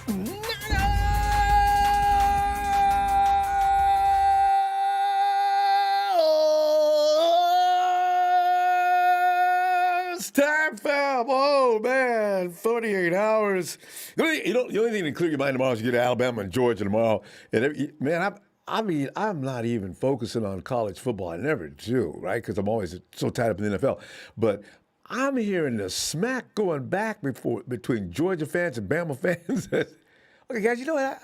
It's time, fam. Oh, man, 48 hours. The only thing to clear your mind tomorrow is you get to Alabama and Georgia tomorrow. And, man, I'm not even focusing on college football. I never do, right? Because I'm always so tied up in the NFL. But I'm hearing the smack going back between Georgia fans and Bama fans. Okay, guys, you know what?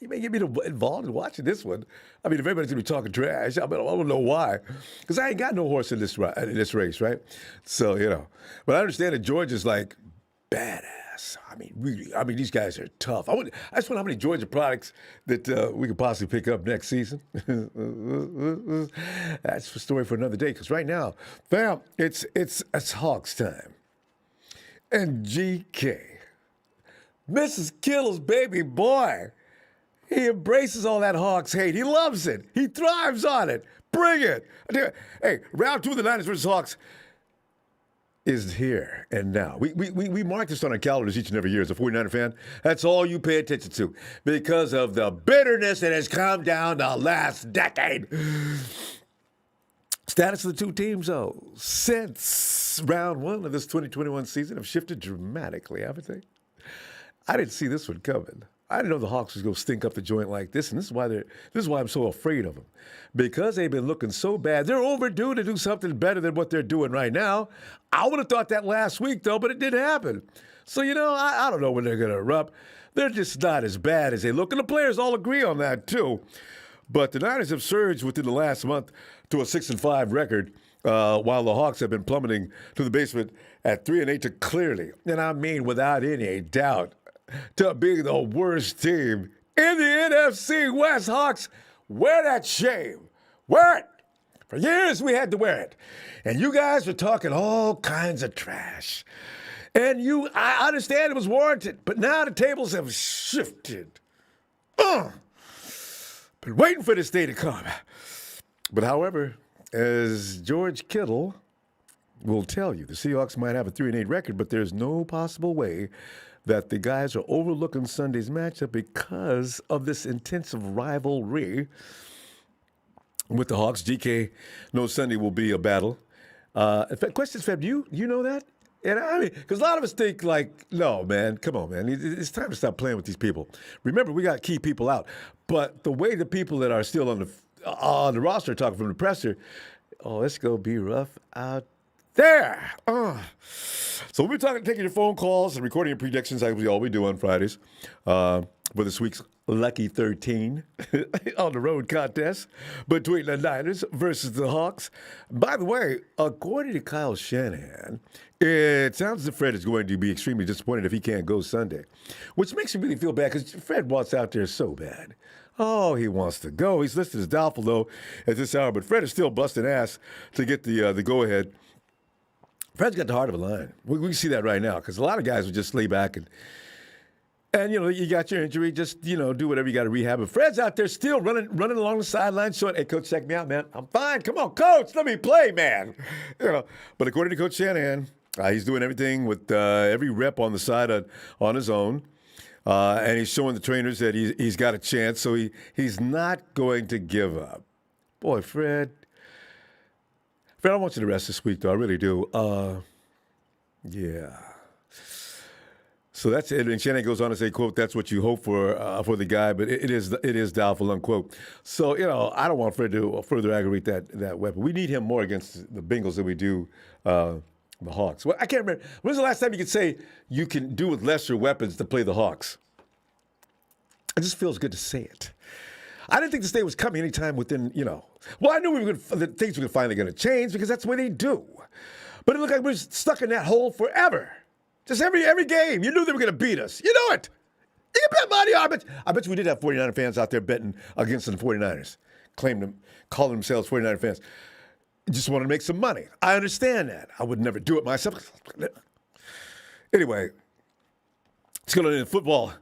You may get me involved in watching this one. I mean, if everybody's going to be talking trash, I don't know why. Because I ain't got no horse in this race, right? So, But I understand that Georgia's like badass. I mean, really. I mean, these guys are tough. I just wonder how many Georgia products that we could possibly pick up next season. That's a story for another day. Because right now, fam, it's Hawks time. And GK, Mrs. Kittle's baby boy, he embraces all that Hawks hate. He loves it. He thrives on it. Bring it. Hey, round 2 of the Niners versus Hawks is here and now. We mark this on our calendars each and every year as a 49er fan. That's all you pay attention to because of the bitterness that has come down the last decade. Status of the two teams, though, since round 1 of this 2021 season have shifted dramatically, haven't they? I didn't see this one coming. I didn't know the Hawks was going to stink up the joint like this, and this is why I'm so afraid of them. Because they've been looking so bad. They're overdue to do something better than what they're doing right now. I would have thought that last week, though, but it didn't happen. So, I don't know when they're going to erupt. They're just not as bad as they look, and the players all agree on that, too. But the Niners have surged within the last month to a 6-5 record, while the Hawks have been plummeting to the basement at 3-8 to clearly, and I mean without any doubt, to being the worst team in the NFC West. Hawks, wear that shame. Wear it. For years we had to wear it. And you guys were talking all kinds of trash. And I understand it was warranted, but now the tables have shifted. Been waiting for this day to come. But however, as George Kittle will tell you, the Seahawks might have a 3-8 record, but there's no possible way that the guys are overlooking Sunday's matchup because of this intensive rivalry with the Hawks. GK knows Sunday will be a battle. In fact, questions, Feb, do you know that? And I mean, because a lot of us think like, no, man, come on, man. It's time to stop playing with these people. Remember, we got key people out. But the way the people that are still on the roster are talking from the presser, it's going to be rough out there. So we'll be taking your phone calls and recording your predictions like we always do on Fridays for this week's Lucky 13 on the road contest between the Niners versus the Hawks. By the way, according to Kyle Shanahan, it sounds as if Fred is going to be extremely disappointed if he can't go Sunday, which makes me really feel bad because Fred wants out there so bad. Oh, he wants to go. He's listed as doubtful, though, at this hour, but Fred is still busting ass to get the go-ahead. Fred's got the heart of a lion. We can see that right now because a lot of guys would just lay back and you got your injury, just, do whatever you got to rehab. But Fred's out there still running along the sidelines showing, hey, coach, check me out, man. I'm fine. Come on, coach, let me play, man. But according to Coach Shanahan, he's doing everything with every rep on the side on his own. And he's showing the trainers that he's got a chance, so he's not going to give up. Boy, Fred, I want you to rest this week, though. I really do. Yeah. So that's it. And Shanahan goes on to say, quote, that's what you hope for the guy, but it is doubtful, unquote. So, I don't want Fred to further aggravate that weapon. We need him more against the Bengals than we do the Hawks. Well, I can't remember. When's the last time you could say you can do with lesser weapons to play the Hawks? It just feels good to say it. I didn't think this day was coming anytime within, Well, I knew that things were finally going to change because that's the way they do. But it looked like we were stuck in that hole forever. Just every game. You knew they were going to beat us. You know it. You can bet money. I bet you we did have 49er fans out there betting against the 49ers, calling themselves 49er fans. Just wanted to make some money. I understand that. I would never do it myself. Anyway, let's go to football.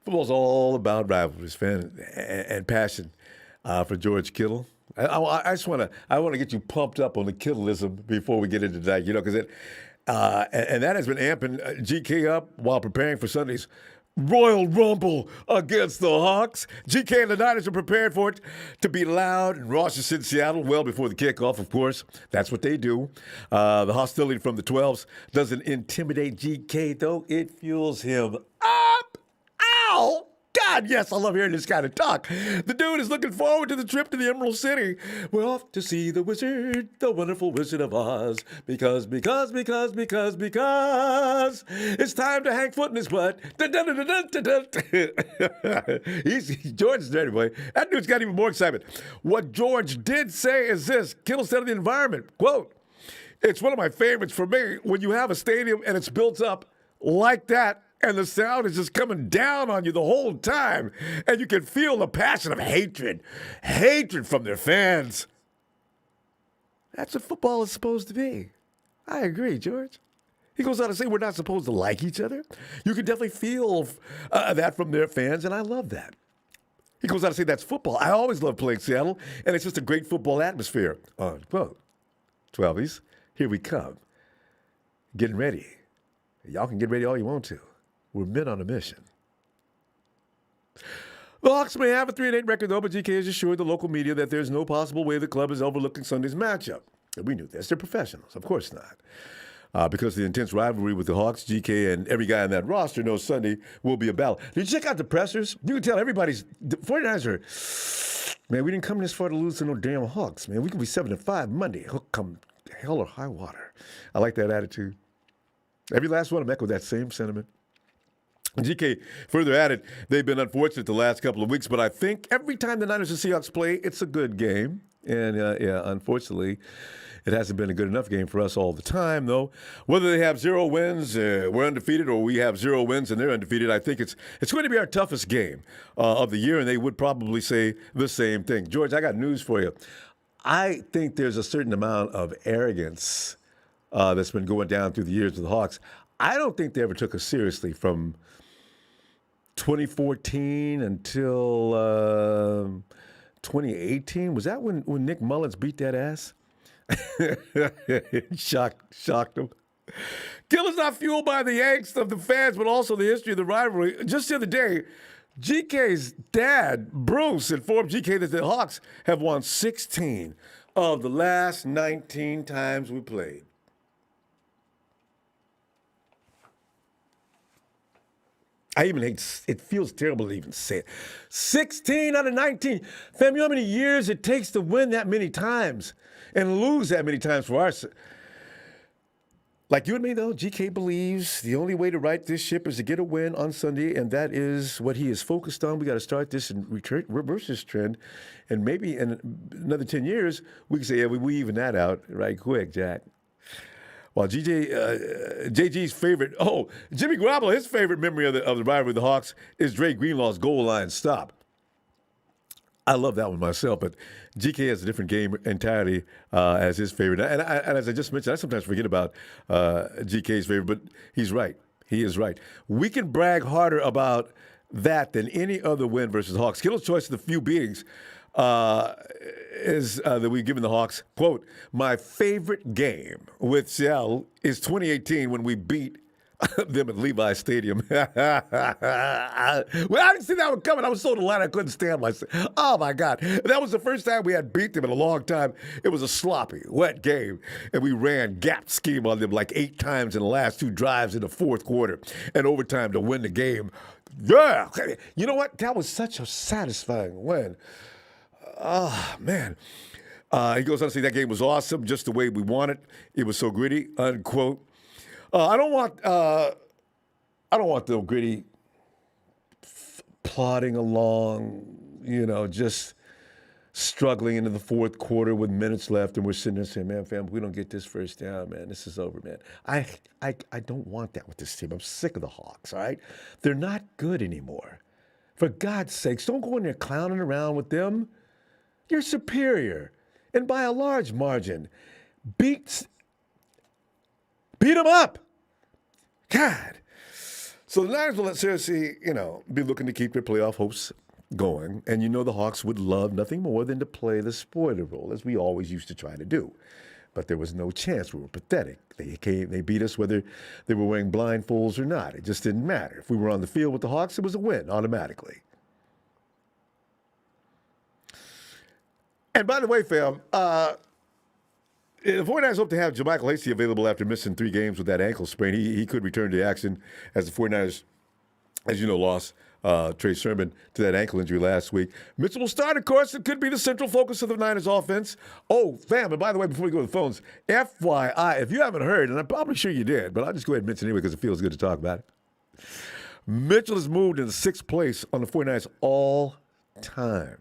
Football's all about rivalries, fan, and passion for George Kittle. I want to get you pumped up on the Kittleism before we get into that, because and that has been amping GK up while preparing for Sunday's Royal Rumble against the Hawks. GK and the Niners are prepared for it to be loud and raucous in Seattle well before the kickoff, of course. That's what they do. The hostility from the 12s doesn't intimidate GK, though. It fuels him up. Ow! God, yes, I love hearing this kind of talk. The dude is looking forward to the trip to the Emerald City. We're off to see the wizard, the wonderful Wizard of Oz. Because it's time to hang foot in his butt. George's ready, boy. That dude's got even more excitement. What George did say is this. Kittle said of the environment, quote, "It's one of my favorites for me when you have a stadium and it's built up like that, and the sound is just coming down on you the whole time. And you can feel the passion of hatred from their fans." That's what football is supposed to be. I agree, George. He goes on to say we're not supposed to like each other. You can definitely feel that from their fans, and I love that. He goes on to say that's football. I always love playing Seattle, and it's just a great football atmosphere. Unquote. 12s, here we come. Getting ready. Y'all can get ready all you want to. We're men on a mission. The Hawks may have a 3-8 record, though, but GK has assured the local media that there's no possible way the club is overlooking Sunday's matchup. We knew this. They're professionals. Of course not. Because of the intense rivalry with the Hawks, GK and every guy on that roster knows Sunday will be a battle. Did you check out the pressers? You can tell everybody's... The 49ers are... Man, we didn't come this far to lose to no damn Hawks, man. We can be 7-5 Monday. Hook come hell or high water. I like that attitude. Every last one of them echoed that same sentiment. GK further added, they've been unfortunate the last couple of weeks, but I think every time the Niners and Seahawks play, it's a good game. And, unfortunately, it hasn't been a good enough game for us all the time, though. Whether they have 0 wins, we're undefeated, or we have 0 wins and they're undefeated, I think it's going to be our toughest game of the year, and they would probably say the same thing. George, I got news for you. I think there's a certain amount of arrogance that's been going down through the years with the Hawks. I don't think they ever took us seriously from 2014 until 2018. Was that when Nick Mullins beat that ass? Shocked him. Killer's not fueled by the angst of the fans, but also the history of the rivalry. Just the other day, GK's dad, Bruce, informed GK that the Hawks have won 16 of the last 19 times we played. I even hate, it feels terrible to even say it. 16 out of 19. Fam, you know how many years it takes to win that many times and lose that many times for us? Like you and me, though, GK believes the only way to right this ship is to get a win on Sunday, and that is what he is focused on. We got to start this and reverse this trend, and maybe in another 10 years, we can say, yeah, we even that out right quick, Jack. While JG's favorite, Jimmy Garoppolo, his favorite memory of the rivalry with the Hawks is Dre Greenlaw's goal line stop. I love that one myself, but GK has a different game entirely as his favorite. And as I just mentioned, I sometimes forget about GK's favorite, but he's right. He is right. We can brag harder about that than any other win versus the Hawks. Kittle's choice of the few beatings is that we've given the Hawks, quote, "My favorite game with Seattle is 2018 when we beat them at Levi Stadium." Well, I didn't see that one coming. I was so delighted I couldn't stand myself. Oh, my God. That was the first time we had beat them in a long time. It was a sloppy, wet game, and we ran gap scheme on them like 8 times in the last 2 drives in the fourth quarter and overtime to win the game. Yeah. You know what? That was such a satisfying win. Oh, man. He goes on to say that game was awesome, just the way we wanted. It was so gritty, unquote. I don't want the gritty plodding along, just struggling into the fourth quarter with minutes left, and we're sitting there saying, man, fam, if we don't get this first down, man, this is over, man. I don't want that with this team. I'm sick of the Hawks, all right? They're not good anymore. For God's sakes, don't go in there clowning around with them. You're superior, and by a large margin. Beat them up. God. So the Niners will seriously, be looking to keep their playoff hopes going. And the Hawks would love nothing more than to play the spoiler role, as we always used to try to do. but there was no chance. We were pathetic. They beat us whether they were wearing blindfolds or not. It just didn't matter. If we were on the field with the Hawks, it was a win automatically. And by the way, fam, the 49ers hope to have JaMycal Hasty available after missing 3 games with that ankle sprain. He could return to action as the 49ers, as you know, lost Trey Sermon to that ankle injury last week. Mitchell will start, of course. It could be the central focus of the Niners offense. Oh, fam, and by the way, before we go to the phones, FYI, if you haven't heard, and I'm probably sure you did, but I'll just go ahead and mention it anyway because it feels good to talk about it. Mitchell has moved into 6th place on the 49ers all-time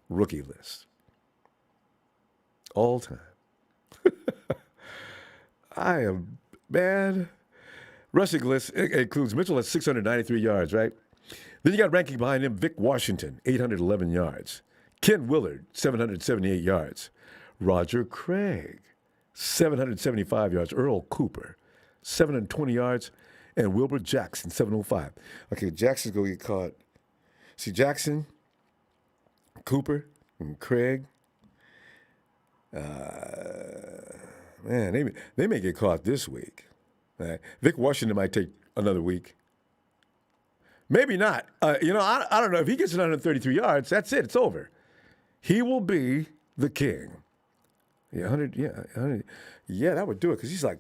rookie list. All time. I am mad. Rushing list includes Mitchell at 693 yards, right? Then you got ranking behind him Vic Washington, 811 yards. Ken Willard, 778 yards. Roger Craig, 775 yards. Earl Cooper, 720 yards. And Wilbur Jackson, 705. Okay, Jackson's going to get caught. See, Jackson, Cooper, and Craig. Man, they may get caught this week. Vic Washington might take another week. Maybe not. I don't know. If he gets 133 yards, that's it. It's over. He will be the king. Yeah, 100. Yeah, 100. Yeah, that would do it because he's like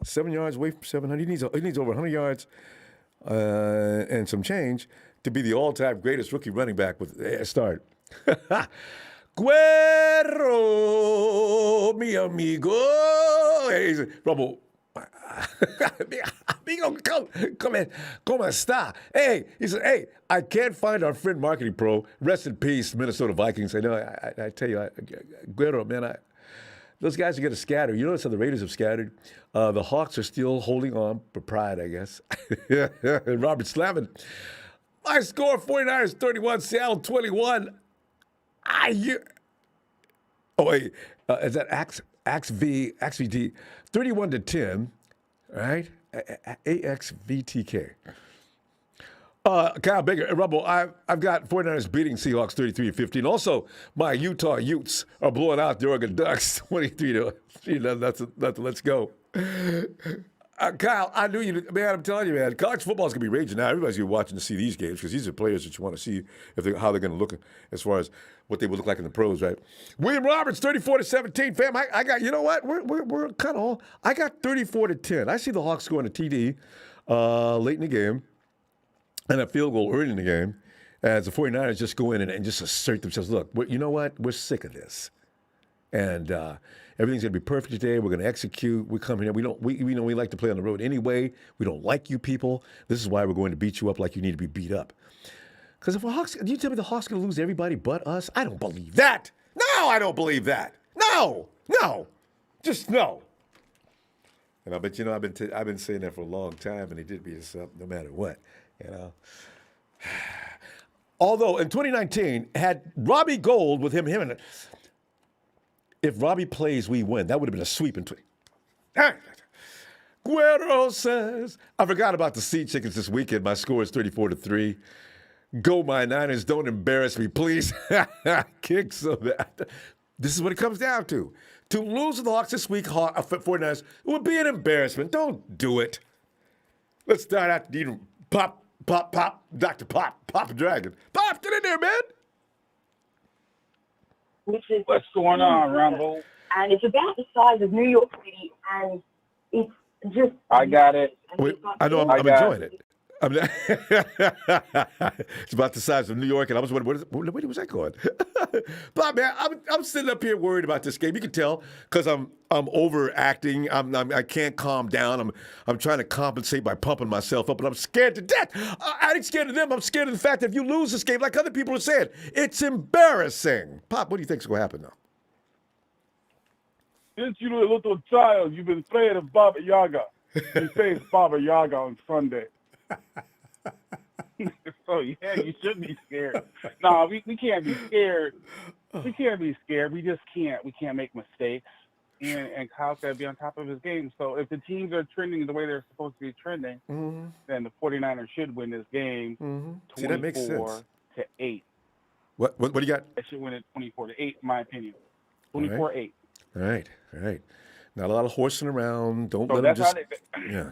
7 yards away from 700. He needs over 100 yards and some change to be the all-time greatest rookie running back with a start. Guerrero, mi amigo. Hey, Ronbo. Amigo, ¿cómo está? Hey, he said, hey, I can't find our friend Marketing Pro. Rest in peace, Minnesota Vikings. I know, I tell you, Guerrero, man, those guys are going to scatter. You notice how the Raiders have scattered. The Hawks are still holding on for pride, I guess. And Robert Slavin. My score, 49ers 31, Seattle 21. Is that AXVT 31-10, right? AXVTK. Kyle Baker, Ronbo, I've got 49ers beating Seahawks 33-15. Also, my Utah Utes are blowing out the Oregon Ducks 23-3. Let's go. Kyle, I knew you, man. I'm telling you, man. College football's gonna be raging now. Everybody's gonna be watching to see these games because these are players that you want to see how they're gonna look as far as what they would look like in the pros, right? William Roberts, 34-17. Fam, I got. You know what? We're kind of all. I got 34-10. I see the Hawks scoring a TD late in the game and a field goal early in the game as the 49ers just go in and just assert themselves. Look, you know what? We're sick of this, and everything's going to be perfect today. We're going to execute. We come here. We know we like to play on the road anyway. We don't like you people. This is why we're going to beat you up like you need to be beat up. Because if you tell me the Hawks going to lose to everybody but us, I don't believe that. No, I don't believe that. No, just no. And I bet I've been saying that for a long time, and he did beat us up no matter what. You know. Although in 2019 had Robbie Gold with him and. If Robbie plays, we win. That would have been a sweep in 20. Guerrero says, I forgot about the Sea Chickens this weekend. My score is 34-3. Go, my Niners. Don't embarrass me, please. Kicks of that. This is what it comes down to. To lose to the Hawks this week, 49ers, would be an embarrassment. Don't do it. Let's start out to pop, Dr. Pop Dragon. Pop, get in there, man. What's going on, Ronbo? And it's about the size of New York City, and it's just... I got it. Wait, I know I'm enjoying it. It's about the size of New York, and I was wondering, where was I going? But man, I'm sitting up here worried about this game. You can tell because I'm overacting. I can't calm down. I'm trying to compensate by pumping myself up, but I'm scared to death. I ain't scared of them. I'm scared of the fact that if you lose this game, like other people are saying, it's embarrassing. Pop, what do you think's going to happen now? Since you were a little child, you've been afraid of Baba Yaga. You face Baba Yaga on Sunday. So yeah, you should be scared. No, we can't be scared. We can't be scared. We just can't. We can't make mistakes. And Kyle's got to be on top of his game. So if the teams are trending the way they're supposed to be trending, then the 49ers should win this game 24-8. What do you got? They should win it 24-8, in my opinion. 24-8. Right. Right. Not a lot of horsing around. Don't So let them that's how just. they. Yeah.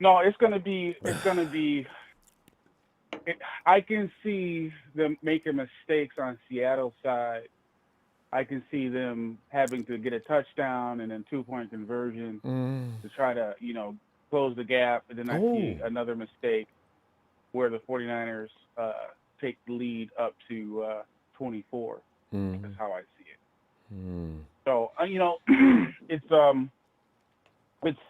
No, it's gonna be. It's gonna be. I can see them making mistakes on Seattle's side. I can see them having to get a touchdown and then 2-point conversion to try to, close the gap. And then I see Oh. another mistake where the 49ers take the lead up to 24. That's how I see it. So, it's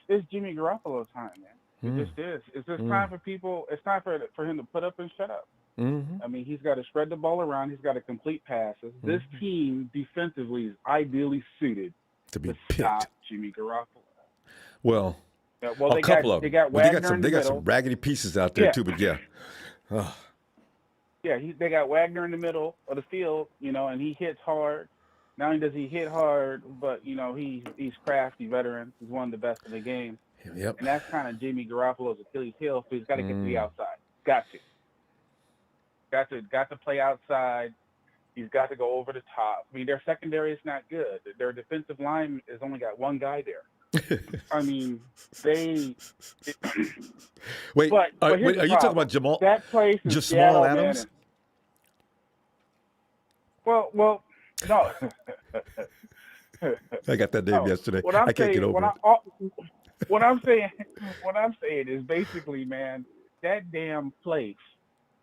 it's Jimmy Garoppolo time, man. It just is. It's just time for people. It's time for him to put up and shut up. I mean, he's got to spread the ball around. He's got to complete passes. This team defensively is ideally suited To be to picked. stop Jimmy Garoppolo. Well, Well, a couple of they them. got But they Wagner got some. in They the got some middle. raggedy pieces out there Yeah. too. But yeah. Yeah, they got Wagner in the middle of the field, and he hits hard. Not only does he hit hard, but he's crafty veteran. He's one of the best in the game, Yep. and that's kind of Jimmy Garoppolo's Achilles heel. So he's got to get to the outside. Got to play outside. He's got to go over the top. I mean, their secondary is not good. Their defensive line has only got one guy there. I mean, Wait, But are here's the you talking problem. about Jamal? That place in Just Seattle, Small Adams? man. Well, no. I got that name yesterday. What I'm I can't saying, get over it. what I'm saying is basically, man, that damn place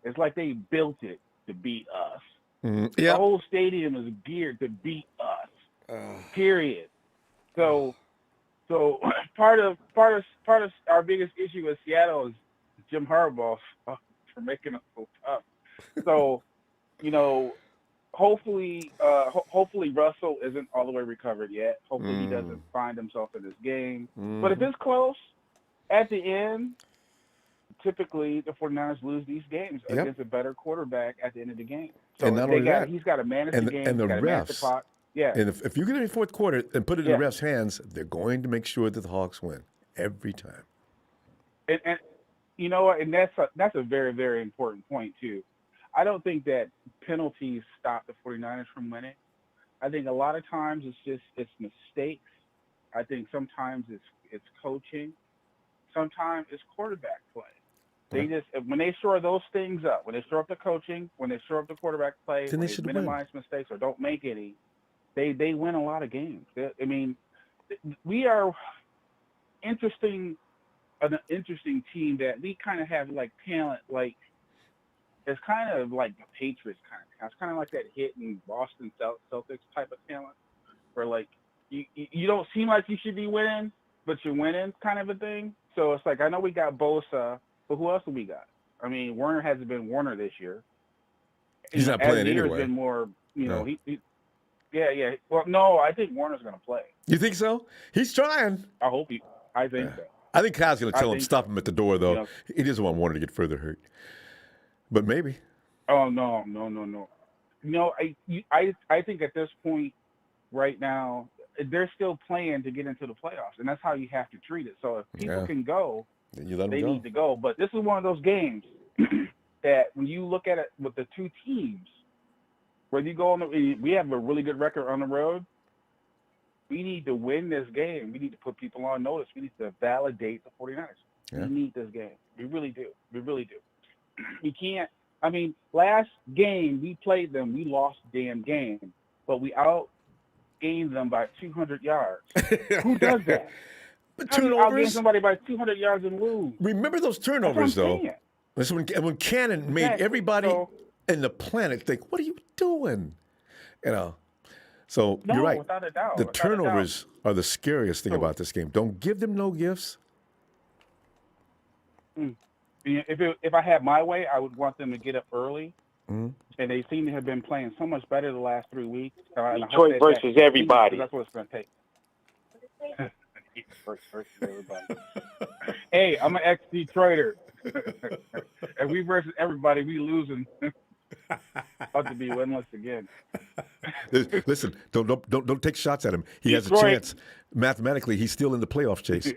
is like they built it to beat us. The whole stadium is geared to beat us. Period. So part of our biggest issue with Seattle is Jim Harbaugh for making us so tough. So, hopefully Russell isn't all the way recovered yet. Hopefully he doesn't find himself in this game. But if it's close, at the end, typically the 49ers lose these games against a better quarterback at the end of the game. So and not only that, he's got to manage the game. And the he's got to manage the refs. clock. Yeah. And if you get in the fourth quarter and put it in the refs' hands, they're going to make sure that the Hawks win every time. And you know what? And that's a very, very important point too. I don't think that penalties stop the 49ers from winning. I think a lot of times it's mistakes. I think sometimes it's coaching. Sometimes it's quarterback play. They just when they shore those things up, when they shore up the coaching, when they shore up the quarterback play, then when they they minimize mistakes or don't make any, they win a lot of games. I mean, we are an interesting team that we kind of have like talent, like it's kind of like the Patriots kind of. It's kind of like that hit in Boston Celtics type of talent, where like you don't seem like you should be winning, but you're winning kind of a thing. So it's like I know we got Bosa, but who else do we got? I mean, Warner hasn't been Warner this year. He's not playing anyway. Has been more, yeah. Well, no, I think Warner's going to play. You think so? He's trying. I think so. I think Kyle's going to tell him stop him at the door, though. He doesn't want Warner to get further hurt. But maybe. Oh no. No, I think at this point, right now, they're still playing to get into the playoffs, and that's how you have to treat it. So if people can go, they need to go. But this is one of those games that when you look at it with the two teams, where you go we have a really good record on the road. We need to win this game. We need to put people on notice. We need to validate the 49ers. Yeah. We need this game. We really do. We can't. I mean, last game we played them, we lost the damn game, but we outgained them by 200 yards. Who does that? How do you outgain somebody by 200 yards and lose? Remember those turnovers, though. That's when Cannon made everybody in the planet think, "What are you doing?" So you're right. Without a doubt. The turnovers are the scariest thing about this game. Don't give them no gifts. If I had my way, I would want them to get up early. And they seem to have been playing so much better the last 3 weeks. Detroit versus everybody. That's what it's going to take. Versus everybody. Hey, I'm an ex-Detroiter. If we versus everybody, we losing. About to be winless again. Listen, don't take shots at him. He has a chance. Mathematically, he's still in the playoff chase.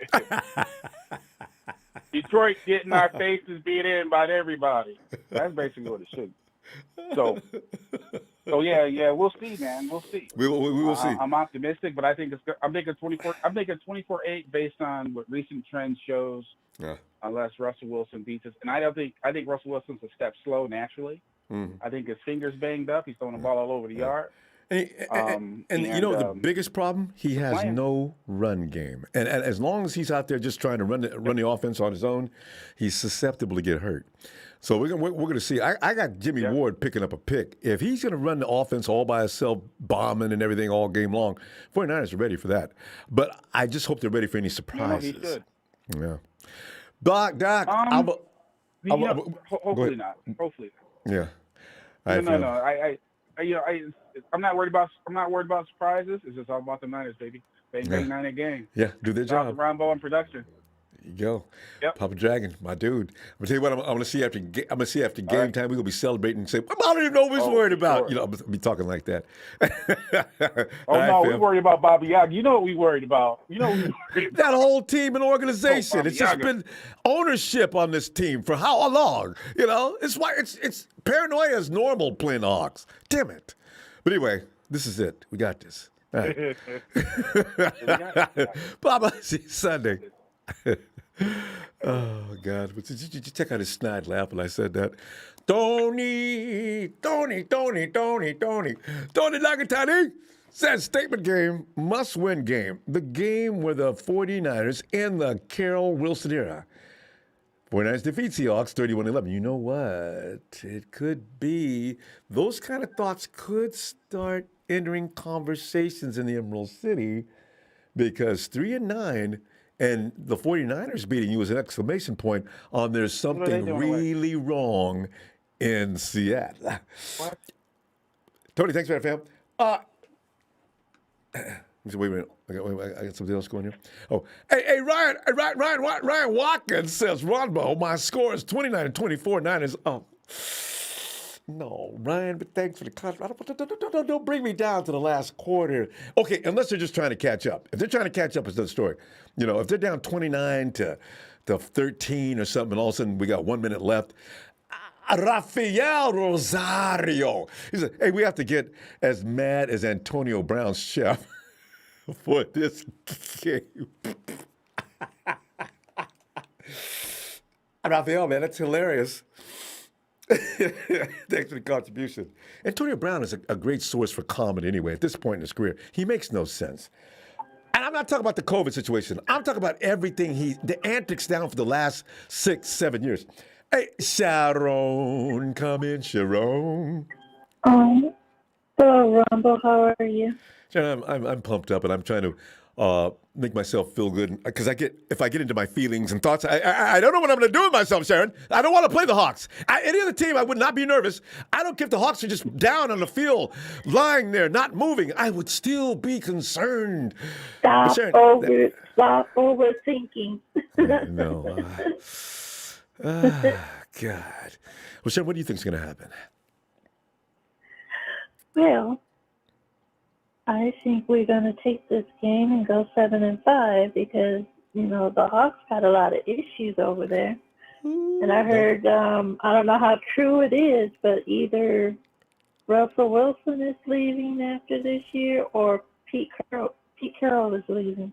Detroit getting our faces beat in by everybody. That's basically what it should be. So So yeah, we'll see, man. We'll see. We will see. I'm optimistic, but I think I'm making 24. I'm making 24-8 based on what recent trends shows. Yeah. Unless Russell Wilson beats us, and I think Russell Wilson's a step slow naturally. Mm. I think his finger's banged up. He's throwing the ball all over the yard. And you know the biggest problem? He has playing. no run game. And as long as he's out there just trying to run the offense on his own, he's susceptible to get hurt. So we're gonna see. I got Jimmy Ward picking up a pick. If he's gonna run the offense all by himself, bombing and everything all game long, 49ers are ready for that. But I just hope they're ready for any surprises. No, he should. Yeah. Doc, hopefully not. Hopefully not. Yeah. No. I'm not worried about surprises. It's just all about the Niners, baby. Bang, bang, Niner gang. Yeah, do their job. Ronbo on production. There you go. Yep. Papa Dragon, my dude. I'm gonna tell you what. I'm gonna see after game time. We're gonna be celebrating and say, I don't even know what we're worried about. Sure. You know, I'll be talking like that. We're worried about Bobby Yaga. You know what we worried about. That whole team and organization. It's just been ownership on this team for how long? You know, it's why it's paranoia is normal playing the Hawks. Damn it. But anyway, this is it. We got this. All right. Papa, see you Sunday. Oh, God. Did you check out his snide laugh when I said that? Tony Lagatani said statement game, must-win game. The game where the 49ers in the Carroll Wilson era. 49ers defeat Seahawks 31-11. You know what? It could be, those kind of thoughts could start entering conversations in the Emerald City because 3-9 and the 49ers beating you is an exclamation point on there's something really wrong in Seattle. What? Tony, thanks for that, fam. Wait a minute. I got something else going here. Oh, hey, Ryan Watkins says, Ronbo, my score is 29-24. Niners. Oh, no, Ryan, but thanks for the contract. Don't bring me down to the last quarter. Okay, unless they're just trying to catch up. If they're trying to catch up, it's another story. You know, if they're down 29 to 13 or something, and all of a sudden we got 1 minute left. Rafael Rosario. He said, hey, we have to get as mad as Antonio Brown's chef for this game. Rafael, man, that's hilarious. Thanks for the contribution. Antonio Brown is a great source for comedy anyway at this point in his career. He makes no sense. And I'm not talking about the COVID situation. I'm talking about everything the antics down for the last 6-7 years. Hey, Sharon, come in, Sharon. Hello, Ronbo, how are you? Sharon, I'm pumped up, and I'm trying to make myself feel good. Because if I get into my feelings and thoughts, I don't know what I'm going to do with myself, Sharon. I don't want to play the Hawks. Any other team, I would not be nervous. I don't care if the Hawks are just down on the field, lying there, not moving. I would still be concerned. Stop overthinking. No. God. Well, Sharon, what do you think is going to happen? Well, I think we're going to take this game and go 7-5 because, the Hawks got a lot of issues over there. And I heard, I don't know how true it is, but either Russell Wilson is leaving after this year or Pete Carroll is leaving.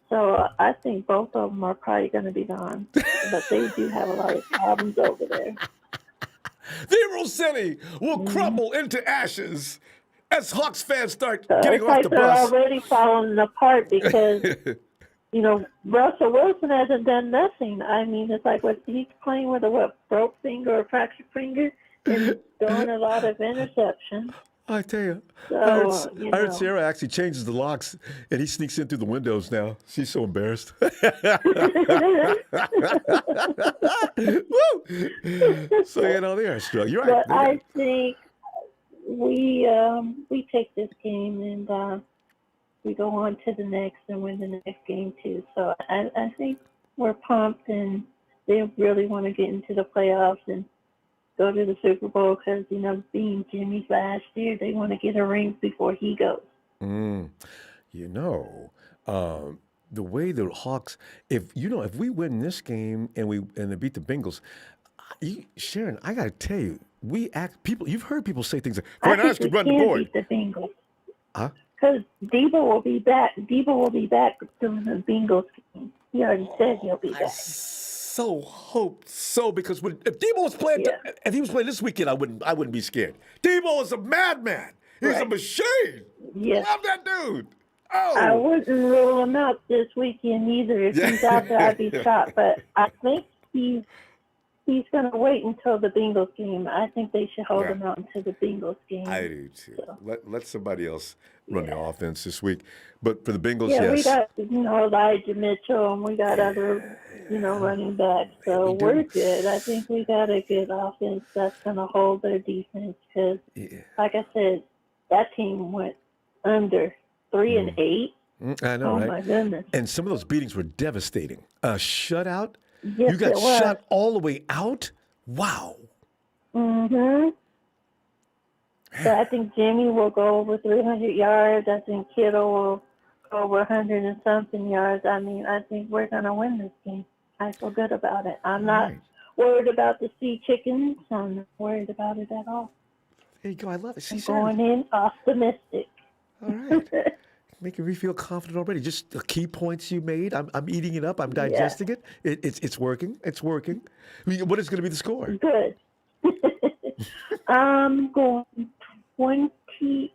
So I think both of them are probably going to be gone. But they do have a lot of problems over there. The Emerald City will crumble into ashes as Hawks fans start getting off the they're bus. already falling apart because, Russell Wilson hasn't done nothing. I mean, it's like he's playing with a broke finger or fractured finger and throwing a lot of interceptions. I tell you, So, I heard Sarah actually changes the locks, and he sneaks in through the windows now. She's so embarrassed. Woo! So they are struggling. You're right. But I think we take this game and we go on to the next and win the next game too. So I think we're pumped and they really want to get into the playoffs and go to the Super Bowl because, being Jimmy's last year, they want to get a ring before he goes. The way the Hawks, if we win this game and they beat the Bengals, Sharon, I got to tell you, people. You've heard people say things like, I 49ers think could we run the can board. beat the Bengals. Huh? Because Debo will be back. Debo will be back during the Bengals game. He already said he'll be I back. so hope so, because if Debo was playing, Yeah. if he was playing this weekend, I wouldn't be scared. Debo is a madman. He's a Right. machine. Yes. Love that dude. I Oh, wouldn't rule him out this weekend either. If he's out there, I'd be shocked. But I think he's going to wait until the Bengals game. I think they should hold him out until the Bengals game. I do too. So. Let somebody else run the offense this week. But for the Bengals, Yeah, yes. we got Elijah Mitchell, and we got other running backs. So we do. we're good. I think we got a good offense that's going to hold their defense. Because, like I said, that team went under 3-8. I know, Oh right? my goodness! And some of those beatings were devastating. A shutout. Yes, You got it was. shut all the way out. Wow. Mm-hmm. So I think Jimmy will go over 300 yards. I think Kittle will go over 100 and something yards. I mean, I think we're going to win this game. I feel good about it. I'm not worried about the sea chickens. I'm not worried about it at all. There you go. I love it. See, I'm Sarah. going in optimistic. All right. Making me feel confident already. Just the key points you made. I'm eating it up. I'm digesting it. It's working. It's working. I mean, what is going to be the score? Good. I'm going 28-13.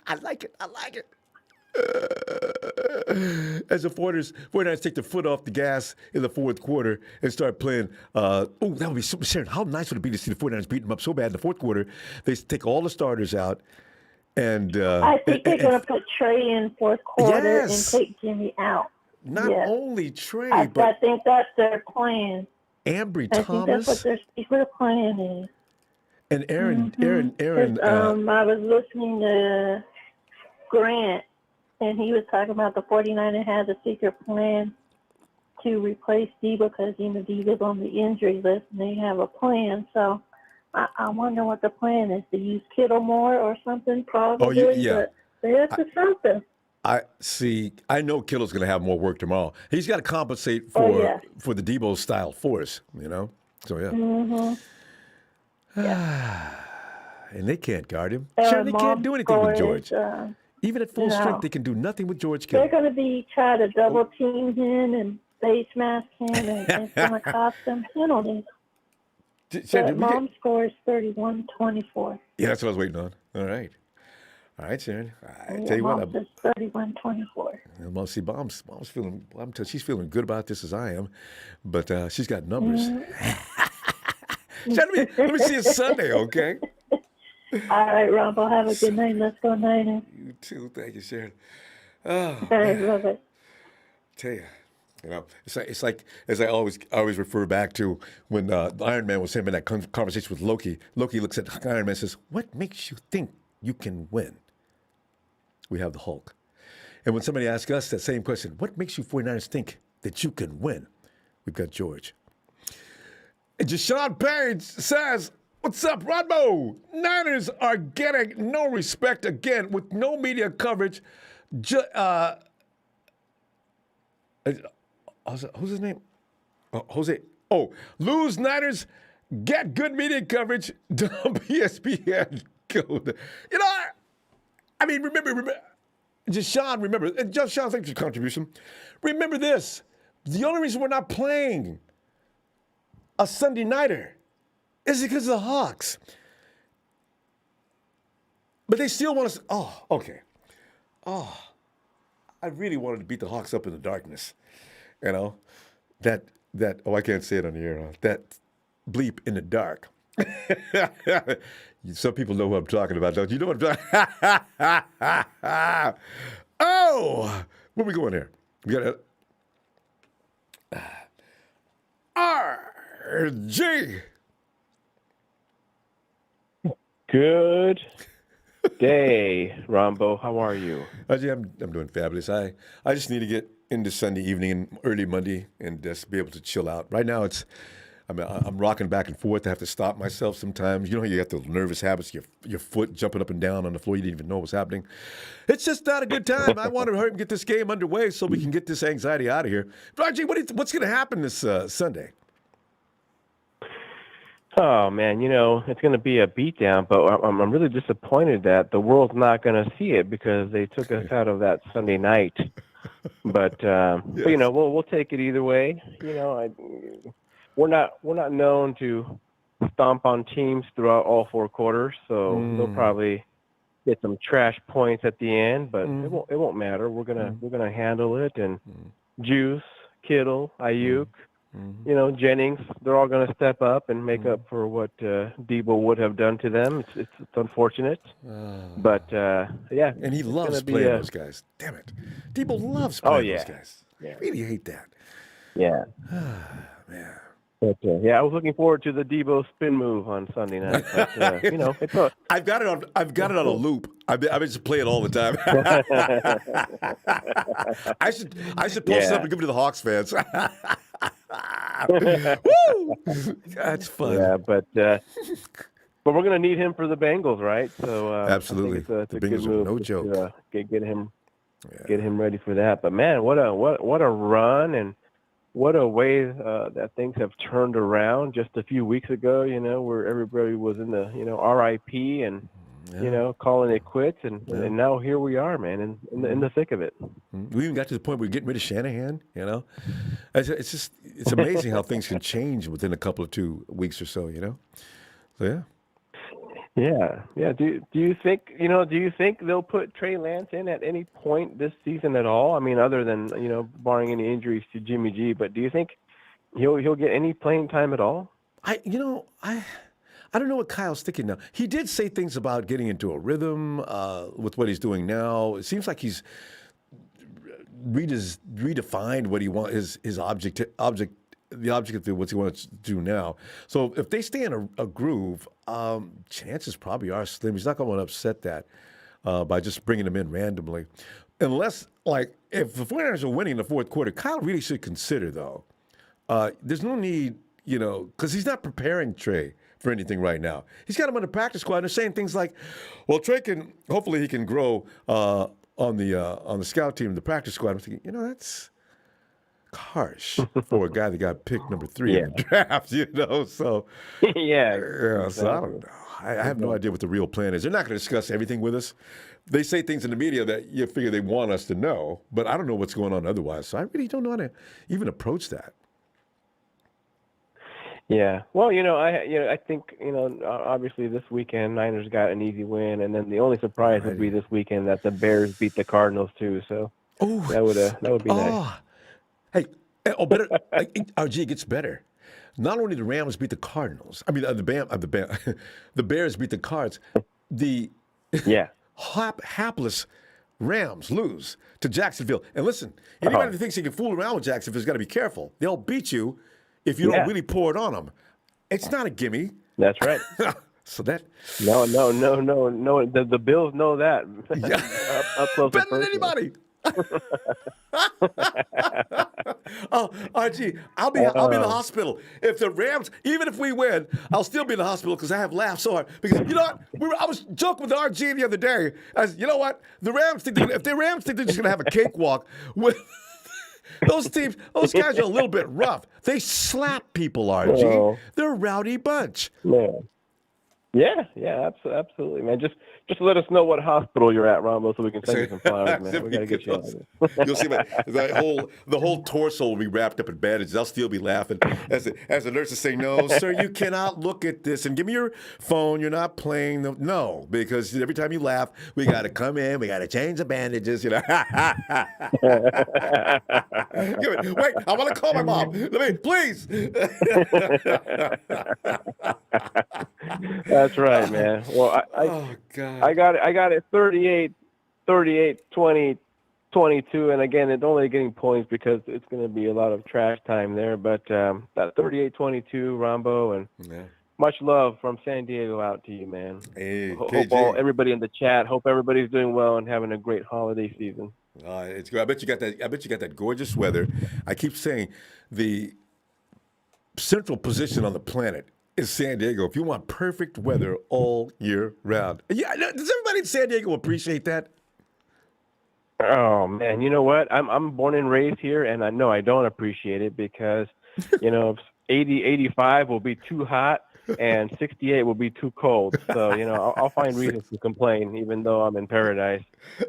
I like it. I like it. As the 49ers take their foot off the gas in the fourth quarter and start playing. That would be super. Sharon, how nice would it be to see the 49ers beat them up so bad in the fourth quarter? They take all the starters out. And I think they're going to put Trey in fourth quarter and take Jimmy out. Not only Trey, I but think that's their plan. Ambry I Thomas. think that's what their secret plan is. And Aaron. I was listening to Grant, and he was talking about the 49ers had a secret plan to replace Debo because, Debo's on the injury list, and they have a plan. So I wonder what the plan is, to use Kittle more or something, probably. Oh, yeah. But there's something. I know Kittle's going to have more work tomorrow. He's got to compensate for the Debo style force, So, yeah. Mm-hmm. And they can't guard him. Sure, they can't do anything with George. Even at full strength, they can do nothing with George Kittle. They're going to try to double team him and face mask him, and it's going to cost them penalties. But Mom's score is 31-24. Yeah, that's what I was waiting on. All right, Sharon. I tell you what, Mom's is 31-24. Well, see, Mom's feeling. She's feeling good about this as I am, but she's got numbers. Sharon, let me see you Sunday, okay? All right, Ronbo, have a good night. Let's go Niners. You too. Thank you, Sharon. Oh, I love it. Tell you. It's like as I always refer back to when Iron Man was having that conversation with Loki. Loki looks at Iron Man and says, "What makes you think you can win?" We have the Hulk. And when somebody asks us that same question, what makes you 49ers think that you can win? We've got George. And Deshaun Page says, "What's up, Ronbo? Niners are getting no respect again with no media coverage. Who's his name? Jose. Oh, lose Niners, get good media coverage. Dump ESPN code. Remember. Deshaun, remember. Deshaun, thanks for your contribution. Remember this. The only reason we're not playing a Sunday nighter is because of the Hawks. But they still want us. Oh, okay. Oh, I really wanted to beat the Hawks up in the darkness. That I can't say it on the air. That bleep in the dark. Some people know what I'm talking about, don't you? Know what I'm talking Oh, where we going here? We got RG. Good day, Ronbo. How are you? I'm doing fabulous. I just need to get into Sunday evening and early Monday and just be able to chill out. Right now, I'm rocking back and forth. I have to stop myself sometimes. You got the nervous habits, your foot jumping up and down on the floor. You didn't even know what's happening. It's just not a good time. I want to hurry and get this game underway so we can get this anxiety out of here. RG, what's going to happen this Sunday? Oh man, it's going to be a beatdown, but I'm really disappointed that the world's not going to see it because they took us out of that Sunday night. But Yes. we'll take it either way. We're not known to stomp on teams throughout all four quarters, so they'll probably get some trash points at the end, but it won't matter. We're gonna handle it, and Juice, Kittle, Ayuk, Jennings, they're all gonna step up and make up for what Debo would have done to them. It's unfortunate, but yeah, And he it's loves gonna be playing those guys. Damn it. Debo loves oh playing those yeah, guys. yeah, I really hate that. yeah. Man. But I was looking forward to the Debo spin move on Sunday night. But it's a I've got it on a loop. I've been just play it all the time. I should post it up yeah. and give it to the Hawks fans. Woo! That's fun. Yeah, but we're gonna need him for the Bengals, right? So Absolutely. I think it's The a good Bengals are move no just joke. to get him ready for that. But man, what a run, and what a way that things have turned around. Just a few weeks ago, where everybody was in the RIP and calling it quits, and now here we are, man, in the thick of it. We even got to the point where we're getting rid of Shanahan. It's amazing how things can change within a couple of 2 weeks or so. So yeah. Yeah. Do you think they'll put Trey Lance in at any point this season at all? I mean, other than barring any injuries to Jimmy G, but do you think he'll get any playing time at all? I don't know what Kyle's thinking now. He did say things about getting into a rhythm with what he's doing now. It seems like he's redefined what he wants his object the object of what he wants to do now. So if they stay in a groove, chances probably are slim. He's not going to want to upset that by just bringing him in randomly. Unless, if the 49ers are winning in the fourth quarter, Kyle really should consider, though. There's no need, because he's not preparing Trey for anything right now. He's got him on the practice squad. And they're saying things like, well, Trey hopefully he can grow on the scout team, the practice squad. I'm thinking, that's harsh for a guy that got picked number 3 in the draft, So yeah. So I don't know. I have no idea what the real plan is. They're not going to discuss everything with us. They say things in the media that you figure they want us to know, but I don't know what's going on otherwise. So I really don't know how to even approach that. Yeah. Well, I think obviously this weekend Niners got an easy win, and then the only surprise would be this weekend that the Bears beat the Cardinals too. So that would be nice. Hey, better. RG gets better. Not only the Rams beat the Cardinals. I mean, the Bears beat the Cards. The hapless Rams lose to Jacksonville. And listen, anybody that thinks he can fool around with Jacksonville's got to be careful. They'll beat you if you don't really pour it on them. It's not a gimme. That's right. So that no. The Bills know that. Up close better than anybody. Oh, RG, I'll be in the hospital if the Rams. Even if we win, I'll still be in the hospital because I have laughed so hard. Because I was joking with RG the other day. You know what? The Rams think if the Rams think they're just gonna have a cakewalk with. Those teams, those guys are a little bit rough. They slap people, RG. Oh. They're a rowdy bunch. Yeah, absolutely, man. Just let us know what hospital you're at, Ronbo, so we can send you some flowers, man. We gotta get you out of there. You'll see the whole torso will be wrapped up in bandages. I'll still be laughing as the nurses say, "No, sir, you cannot look at this and give me your phone. You're not playing no, because every time you laugh, we got to come in, we got to change the bandages. Wait, I want to call my mom. Let me, please." That's right, man. Well, I got it 38, 20, 22, and again, it's only getting points because it's going to be a lot of trash time there. But that 38-22, Ronbo, and much love from San Diego out to you, man. Hey, hope everybody in the chat. Hope everybody's doing well and having a great holiday season. It's good. I bet you got that gorgeous weather. I keep saying the central position on the planet is San Diego. If you want perfect weather all year round. Yeah, does everybody in San Diego appreciate that? Oh man, you know what? I'm born and raised here, and I know I don't appreciate it because 80, 85 will be too hot. and 68 will be too cold. So, I'll find reasons to complain, even though I'm in paradise.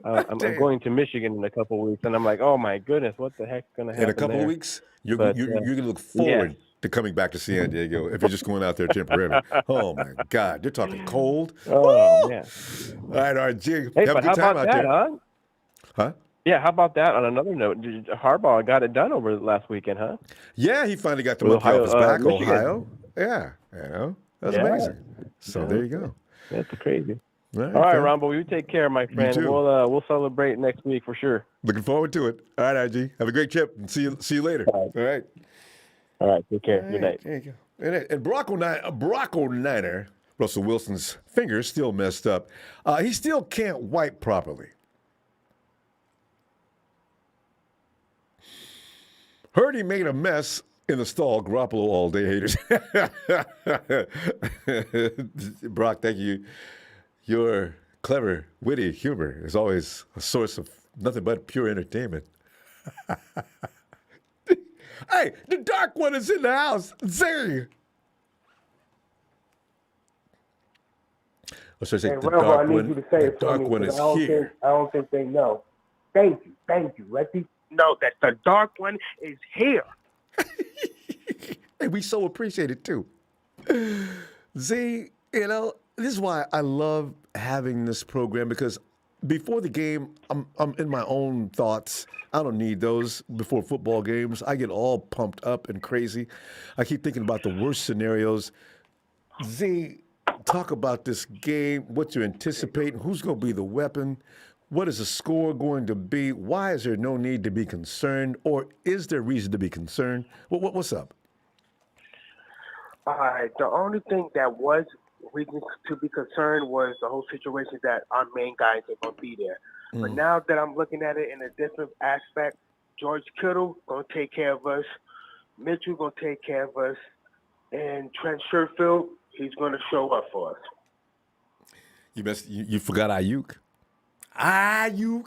I'm Damn. going to Michigan in a couple of weeks, and I'm like, oh my goodness, what the heck's going to happen In a couple there? of weeks, you're But, going to look yes. forward to coming back to San Diego if you're just going out there temporarily. Oh, my God. You're talking cold. Oh, Woo! man. All right, G. Hey, Have a but how good time about out that, there. huh? Huh? Yeah, how about that? On another note, Harbaugh got it done over last weekend, huh? Yeah, he finally got the With monkey off his back, Michigan. Ohio. Yeah, that's Yeah. amazing. So there you go. That's crazy. All All right, fam. Ronbo, you take care, my friend. too. We'll celebrate next week for sure. Looking forward to it. All right, IG. Have a great trip and see you later. All right. All right, take care. All Good right, night. there you go. And Bronco Niner, Russell Wilson's finger's still messed up. He still can't wipe properly. Heard he made a mess in the stall. Garoppolo all day haters. Brock, thank you. Your clever, witty humor is always a source of nothing but pure entertainment. Hey, the dark one is in the house. Zing. Or should I say, Hey, the Ronbo, dark I need one, you to say the it for dark me, one 'cause is here. I don't think they know. Thank you. Let people know that the dark one is here. Hey, we so appreciate it too. Z, this is why I love having this program, because before the game, I'm in my own thoughts. I don't need those before football games. I get all pumped up and crazy. I keep thinking about the worst scenarios. Z, talk about this game, what you're anticipating, who's going to be the weapon, what is the score going to be, why is there no need to be concerned, or is there reason to be concerned? What's up? All right. The only thing that was reason to be concerned was the whole situation that our main guys are going to be there. But now that I'm looking at it in a different aspect, George Kittle going to take care of us. Mitchell going to take care of us. And Trent Sherfield, he's going to show up for us. You forgot Ayuk. Ayuk.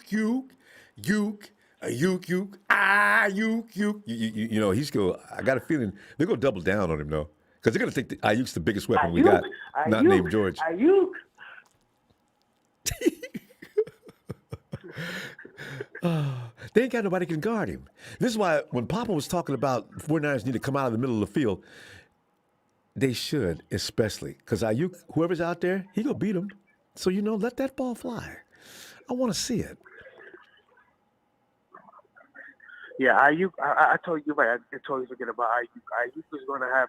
He's go. I got a feeling they're gonna double down on him though, because they're gonna think Ayuk's the biggest weapon we got, not named George. Ayuk. They ain't got nobody can guard him. This is why when Papa was talking about 49ers need to come out of the middle of the field, they should, especially because Ayuk, whoever's out there, he gonna beat him. So let that ball fly. I want to see it. Yeah, Ayuk. I told you right. I totally forget about Ayuk. Ayuk is going to have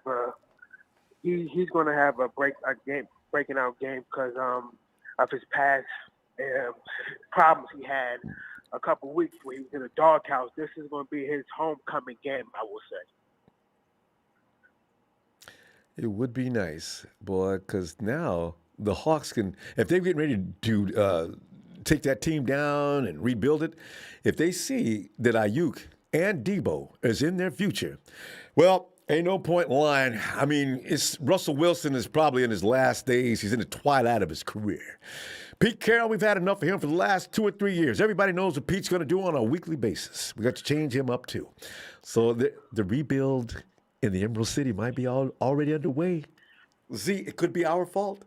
he's going to have a breaking out game because of his past problems he had a couple weeks where he was in a doghouse. This is going to be his homecoming game, I will say. It would be nice, boy, because now the Hawks can, if they're getting ready to take that team down and rebuild it, if they see that Ayuk and Debo is in their future, well, ain't no point in lying. I mean, Russell Wilson is probably in his last days. He's in the twilight of his career. Pete Carroll, we've had enough of him for the last 2 or 3 years. Everybody knows what Pete's going to do on a weekly basis. We got to change him up too. So the rebuild in the Emerald City might be already underway. See, it could be our fault.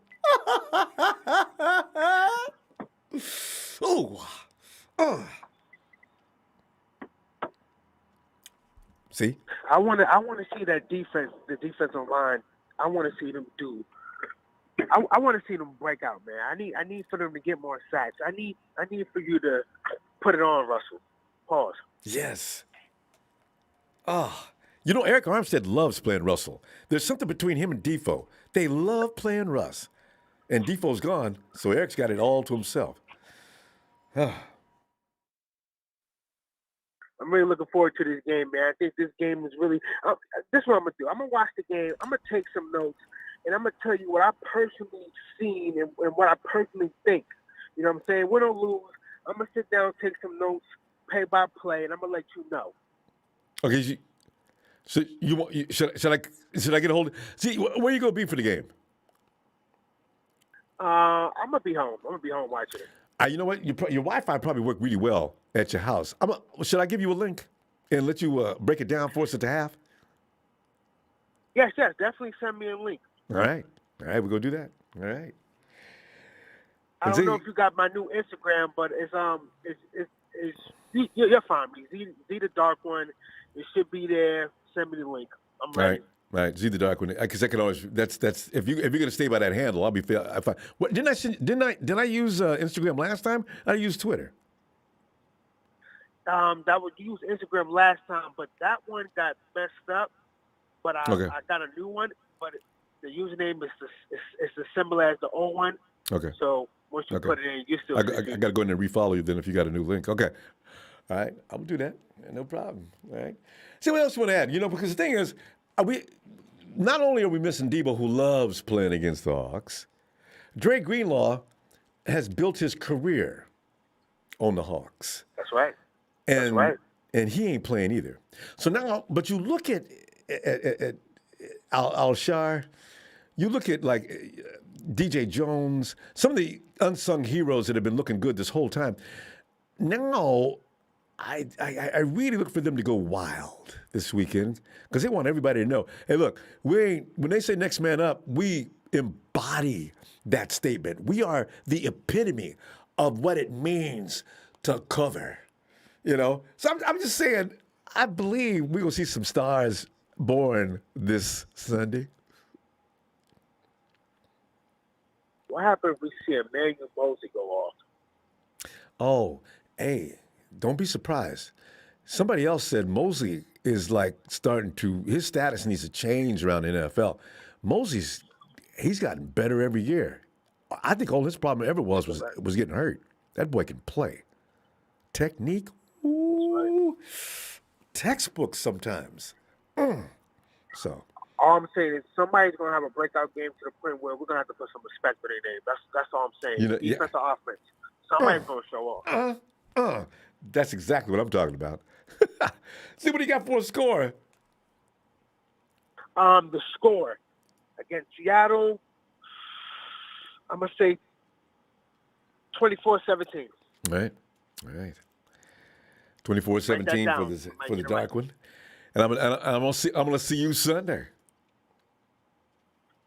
See? I want to see that defense, the defensive line. I want to see them do. I want to see them break out, man. I need for them to get more sacks. I need for you to put it on, Russell. Pause. Yes. Eric Armstead loves playing Russell. There's something between him and Defoe. They love playing Russ. And Defoe's gone, so Eric's got it all to himself. I'm really looking forward to this game, man. I think this game is really this is what I'm going to do. I'm going to watch the game. I'm going to take some notes, and I'm going to tell you what I personally seen and what I personally think. You know what I'm saying? Win or lose, I'm going to sit down, take some notes, play by play, and I'm going to let you know. Okay, so should I get a hold of, see, where you going to be for the game? I'm going to be home. I'm going to be home watching it. You know what? Your Wi-Fi probably worked really well at your house. Should I give you a link and let you break it down for us at the half? Yes, definitely send me a link. All right. All right, we're going to do that. All right. I don't know if you got my new Instagram, but you'll find me. Z the Dark One. It should be there. Send me the link. I'm ready. All right, Z the Dark One. Because I can always. That's if you're gonna stay by that handle, I'll be fine. What did I use Instagram last time? I used Twitter. That would use Instagram last time, but that one got messed up. But I got a new one. But the username is the symbol as the old one. Okay. So once you put it in, you still. I got to go in and refollow you then if you got a new link. Okay. All right, I'll do that. No problem. All right. See what else you want to add? Because the thing is, not only are we missing Debo, who loves playing against the Hawks, Dre Greenlaw has built his career on the Hawks. That's right. And he ain't playing either. So now, but you look at Al-Shar, you look at like DJ Jones, some of the unsung heroes that have been looking good this whole time. Now, I really look for them to go wild this weekend because they want everybody to know, hey, look, when they say next man up, we embody that statement. We are the epitome of what it means to cover, So I'm just saying, I believe we're going to see some stars born this Sunday. What happens if we see Emmanuel Mosley go off? Oh, hey, don't be surprised. Somebody else said Mosley is like his status needs to change around the NFL. He's gotten better every year. I think all his problem ever was getting hurt. That boy can play. Technique, ooh, textbook sometimes. So. All I'm saying is somebody's going to have a breakout game to the point where we're going to have to put some respect on their name. That's all I'm saying. Defense or offense. Somebody's going to show off. That's exactly what I'm talking about. See what he got for a score. The score against Seattle, I'm going to say 24-17. All right. 24-17 for the Dark One. And I'm gonna see you Sunday.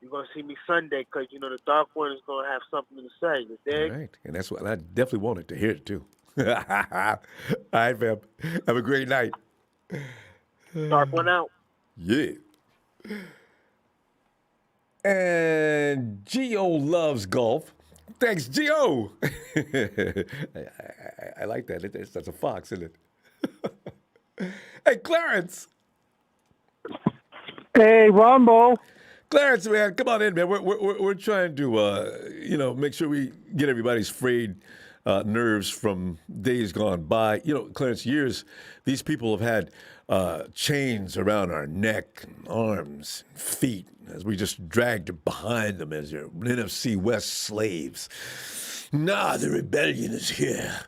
You're going to see me Sunday because, the Dark One is going to have something to say. You dig? All right. And that's what I definitely wanted to hear it, too. All right, fam. Have a great night. Dark One out. Yeah. And Gio loves golf. Thanks, Gio. I like that. That's a fox, isn't it? Hey, Clarence. Hey, Ronbo. Clarence, man, come on in, man. We're trying to, make sure we get everybody's frayed nerves from days gone by. Clarence, these people have had chains around our neck, and arms, and feet, as we just dragged behind them as their NFC West slaves. Now the rebellion is here.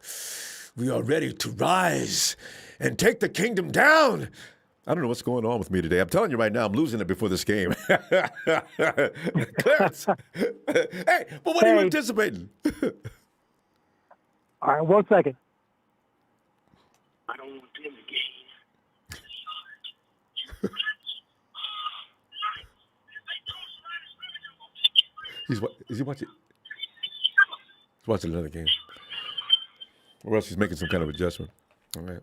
We are ready to rise and take the kingdom down. I don't know what's going on with me today. I'm telling you right now, I'm losing it before this game. Clarence. Hey, but what are you anticipating? All right, 1 second. I don't want to be in the game. Is he watching? He's watching another game. Or else he's making some kind of adjustment. All right.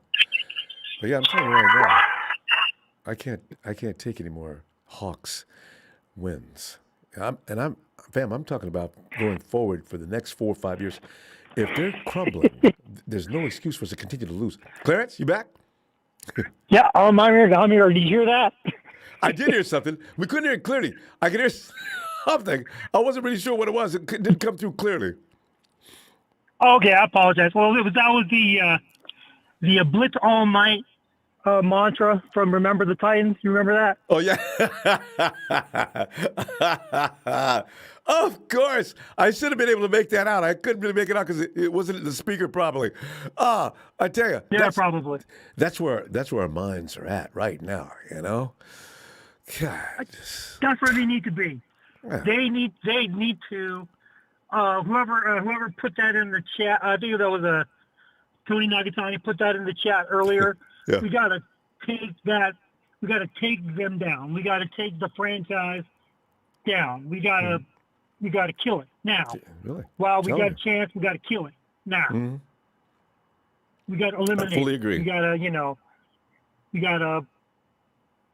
But yeah, I'm telling you right now, I can't take any more Hawks wins. I'm talking about going forward for the next 4 or 5 years. If they're crumbling, there's no excuse for us to continue to lose. Clarence, you back? Yeah, I'm here. Did you hear that? I did hear something. We couldn't hear it clearly. I could hear something. I wasn't really sure what it was. It didn't come through clearly. Okay, I apologize. Well, that was the Blitz All Night mantra from Remember the Titans. You remember that? Oh, yeah. Of course. I should have been able to make that out. I couldn't really make it out because it wasn't in the speaker properly. I tell you. Yeah, probably. That's where our minds are at right now, God. That's where they need to be. Yeah. They need to, whoever put that in the chat, I think that was Tony Nagatani put that in the chat earlier. Yeah. We got to take that. We got to take them down. We got to take the franchise down. We gotta kill it now. Really? While we Tell got me. a chance, we gotta kill it now. Mhm. We gotta eliminate. I fully agree. We gotta,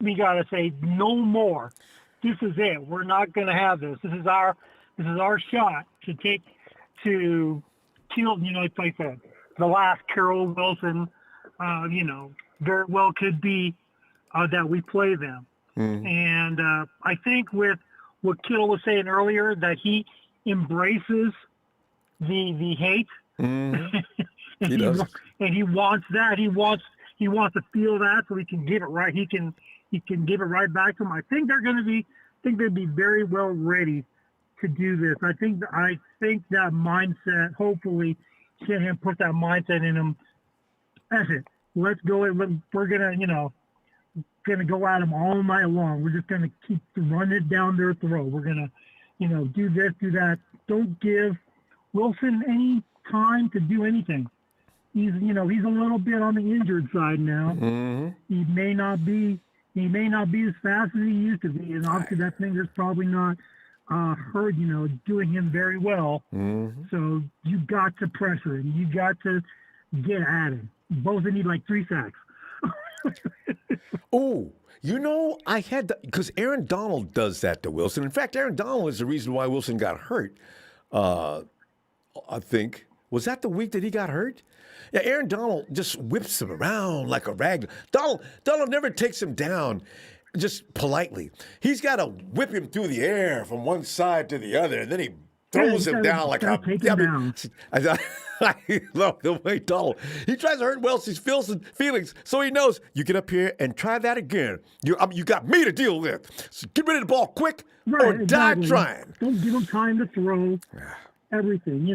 we gotta say no more. This is it. We're not gonna have this. This is our shot to kill. It's like the last Carroll Wilson. Very well could be that we play them. Mhm. And I think with what Kittle was saying earlier, that he embraces the hate. Mhm. and He does. And he wants that. He wants to feel that so he can give it right. He can give it right back to him. I think they'd be very well ready to do this. I think that mindset, hopefully, Shanahan put that mindset in him. That's it. Let's go. We're gonna go at them all night long. We're just gonna keep running it down their throat. We're gonna, do this, do that. Don't give Wilson any time to do anything. He's a little bit on the injured side now. Mhm. He may not be as fast as he used to be, and obviously that finger's probably not hurt, doing him very well. Mhm. So you got to pressure him. You got to get at him. Both need like 3 sacks. Oh, I had because Aaron Donald does that to Wilson. In fact, Aaron Donald is the reason why Wilson got hurt. I think. Was that the week that he got hurt? Yeah, Aaron Donald just whips him around like a rag. Donald never takes him down just politely. He's got to whip him through the air from one side to the other, and then he throws him down like a. Take him down. I love the way Donald. He tries to hurt Wilson's feelings, so he knows you get up here and try that again. You got me to deal with. So get rid of the ball quick or die trying. Don't give him time to throw everything.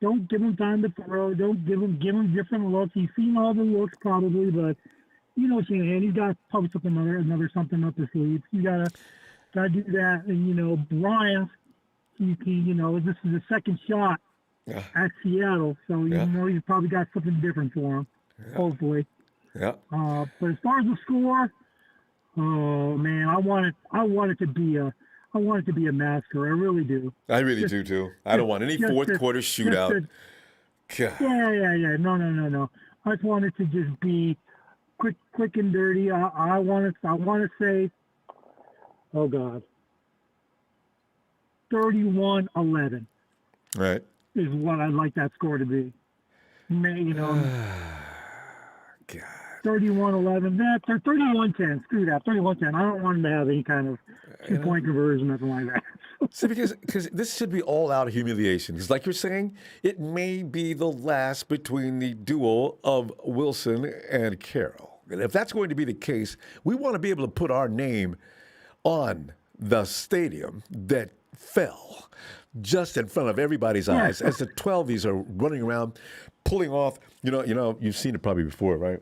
Don't give him time to throw. Don't give him different looks. He's seen all the looks probably, but Shanahan, he's got probably another something up his sleeve. You gotta do that. And Brian, this is the second shot at Seattle, so he's probably got something different for him. Hopefully. Yeah. But as far as the score, oh man, I want it to be a massacre. I really do. I really do too. I don't want any fourth quarter shootout. Yeah. No. I just want it to just be quick and dirty. I want to say, oh God, 31-11. Right. Is what I'd like that score to be. God. 31-11. They're 31-10. Screw that. 31-10. I don't want them to have any kind of 2-point conversion, nothing like that. See, because this should be all out humiliation. Because like you're saying, it may be the last between the duo of Wilson and Carroll. And if that's going to be the case, we want to be able to put our name on the stadium that fell just in front of everybody's eyes as the 12s are running around, pulling off. You've seen it probably before, right?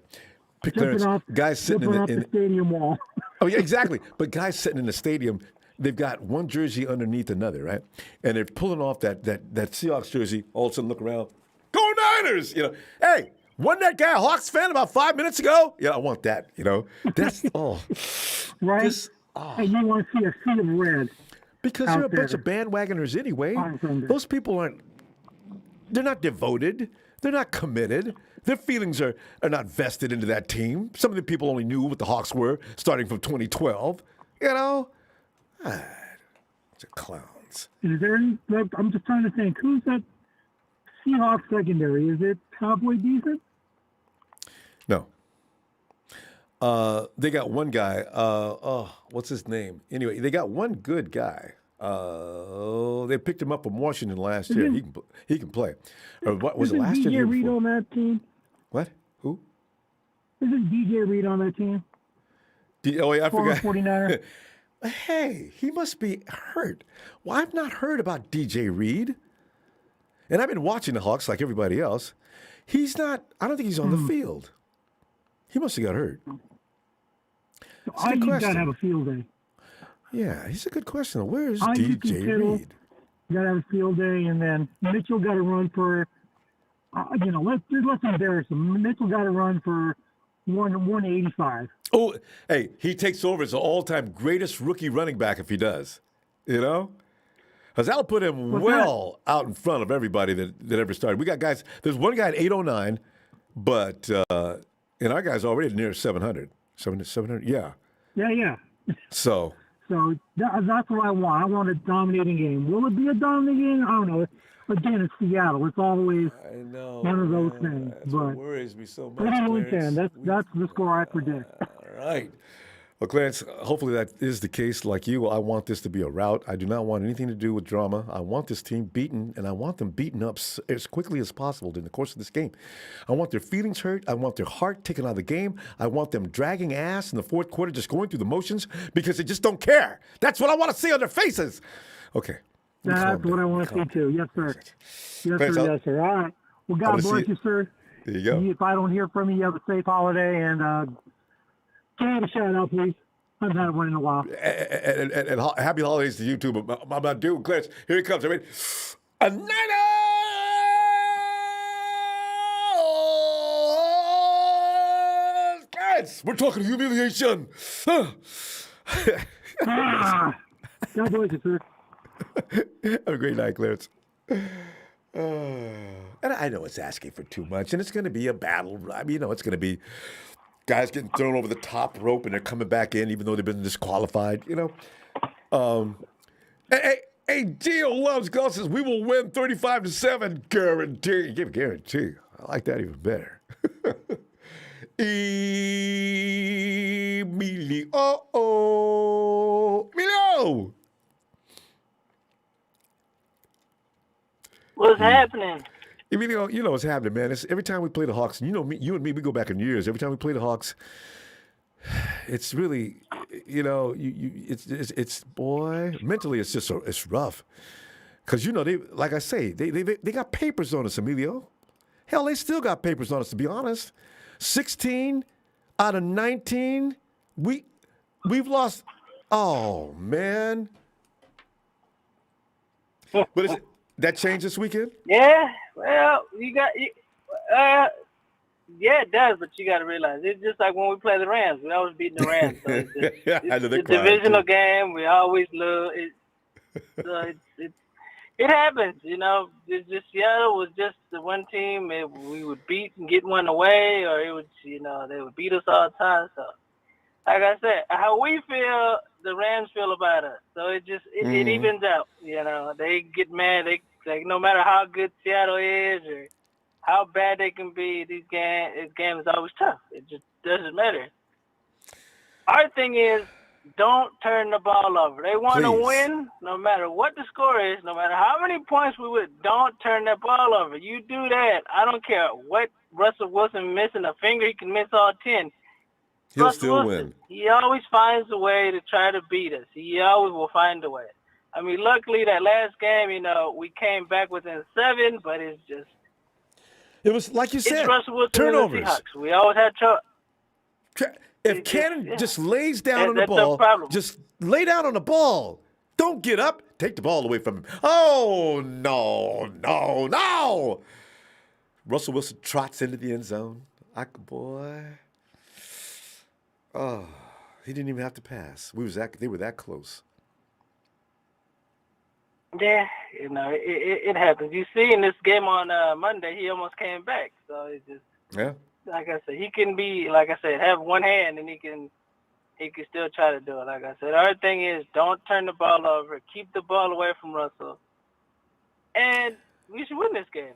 Pick clearance, guys sitting in the stadium wall. Oh yeah, exactly. But guys sitting in the stadium, they've got one jersey underneath another, right? And they're pulling off that Seahawks jersey. All of a sudden, look around. Go Niners! Hey, wasn't that guy a Hawks fan about 5 minutes ago? Yeah, I want that. That's right. And you want to see a sea of red. Because they're a bunch of bandwagoners anyway. Those people they're not devoted. They're not committed. Their feelings are not vested into that team. Some of the people only knew what the Hawks were starting from 2012. It's a clowns. Is there any, I'm just trying to think, who's that Seahawks secondary? Is it halfway decent? No. They got one guy. What's his name? Anyway, they got one good guy. They picked him up from Washington last year. He can play. Or what was it last year? DJ Reed on that team? What? Who? Isn't DJ Reed on that team? I forgot. 49er. Hey, he must be hurt. Well, I've not heard about DJ Reed. And I've been watching the Hawks like everybody else. He's not, I don't think he's on the field. He must have got hurt. I think he's got to have a field day. Yeah, he's a good question. Where is I DJ Kittle, Reed? Got to have a field day, and then Mitchell got to run for, let's embarrass him. Mitchell got to run for 185. Oh, hey, he takes over as the all-time greatest rookie running back if he does. You know? Because that'll put him well out in front of everybody that ever started. We got guys, there's one guy at 809, but, and our guy's already near 700. 700, yeah. Yeah. So that's what I want. I want a dominating game. Will it be a dominating game? I don't know. Again, it's Seattle. It's always one of those things. That's but what worries me so much. 21-10. That's the score I predict. All right. Well, Clarence, hopefully that is the case. Like you, I want this to be a rout. I do not want anything to do with drama. I want this team beaten, and I want them beaten up as quickly as possible in the course of this game. I want their feelings hurt. I want their heart taken out of the game. I want them dragging ass in the fourth quarter, just going through the motions because they just don't care. That's what I want to see on their faces. Okay. That's what I want to see, too. Yes, sir. Yes, sir. All right. Well, God bless you, sir. There you go. If I don't hear from you, have a safe holiday, and can I have a shout-out, please? I haven't had one in a while. And happy holidays to you, too. But I'm not doing Clarence. Here he comes. Everybody. A Niners! Clarence! We're talking humiliation. God bless you, sir. Have a great night, Clarence. And I know it's asking for too much, and it's going to be a battle. I mean, it's going to be guys getting thrown over the top rope, and they're coming back in even though they've been disqualified. Hey, Gio loves golf says we will win 35-7, guarantee. Give a guarantee. I like that even better. Emilio. What's happening? Emilio, you know what's happening, man. It's every time we play the Hawks, and you and me, we go back in years. Every time we play the Hawks, it's really, it's boy, mentally it's just it's rough. Because they, like I say, they got papers on us, Emilio. Hell, they still got papers on us, to be honest. 16 out of 19, we've lost. Oh man. But is it? That changed this weekend? Yeah, well, yeah, it does, but you got to realize, it's just like when we play the Rams. We always beat the Rams. So it's a divisional game. We always lose. It happens, It's just Seattle was just the one team we would beat and get one away, or it would, they would beat us all the time. So, like I said, how we feel, the Rams feel about us. So it evens out. They get mad. They no matter how good Seattle is or how bad they can be, this game is always tough. It just doesn't matter. Our thing is, don't turn the ball over. They want to win, no matter what the score is, no matter how many points we would. Don't turn that ball over. You do that, I don't care what Russell Wilson missing a finger. He can miss all 10. He'll still win. He always finds a way to try to beat us. He always will find a way. I mean, luckily that last game, we came back within 7, but it's just. It was like you said, it's Russell Wilson turnovers. And the Seahawks. We always had trouble. If Cannon just lays down on the ball, just lay down on the ball. Don't get up. Take the ball away from him. Oh, no. Russell Wilson trots into the end zone. Boy. Oh, he didn't even have to pass. They were that close. Yeah, it happens. You see in this game on Monday, he almost came back. So it just, like I said, he can be, like I said, have one hand and he can still try to do it. Like I said, our thing is don't turn the ball over, keep the ball away from Russell, and we should win this game.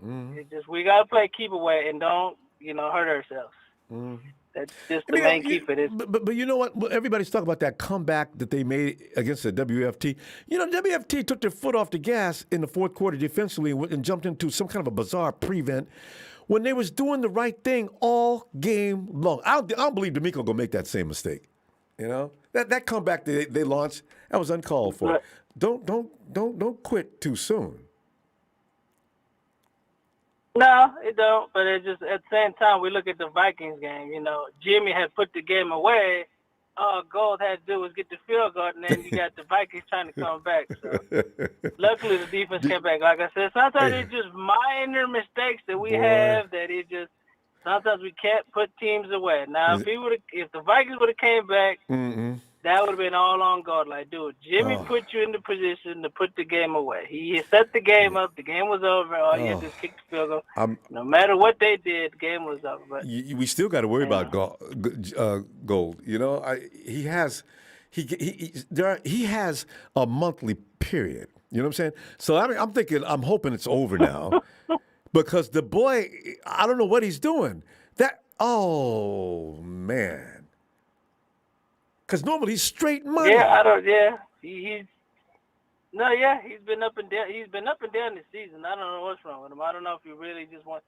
Mm-hmm. It's just we gotta play keep away and don't hurt ourselves. Mm-hmm. That's just the main key for this. But you know what? Everybody's talking about that comeback that they made against the WFT. WFT took their foot off the gas in the fourth quarter defensively and jumped into some kind of a bizarre prevent when they was doing the right thing all game long. I don't believe D'Amico gonna make that same mistake. That comeback they launched, that was uncalled for. Right. Don't quit too soon. No, it don't. But it just at the same time, we look at the Vikings game. Jimmy had put the game away. All Gold had to do was get the field goal, and then you got the Vikings trying to come back. So luckily, the defense came back. Like I said, sometimes it's just minor mistakes that we have that it just Sometimes we can't put teams away. Now, if the Vikings would have came back, that would have been all on God. Like, dude, Jimmy put you in the position to put the game away. He set the game up. The game was over. All you had to just kick the field goal. No matter what they did, the game was over. But we still got to worry about Gold. You know, he has a monthly period. You know what I'm saying? So I'm hoping it's over now, because the boy, I don't know what he's doing. Man. Because normally he's straight money. Yeah, he's been up and down. He's been up and down this season. I don't know what's wrong with him. I don't know if he really just wants.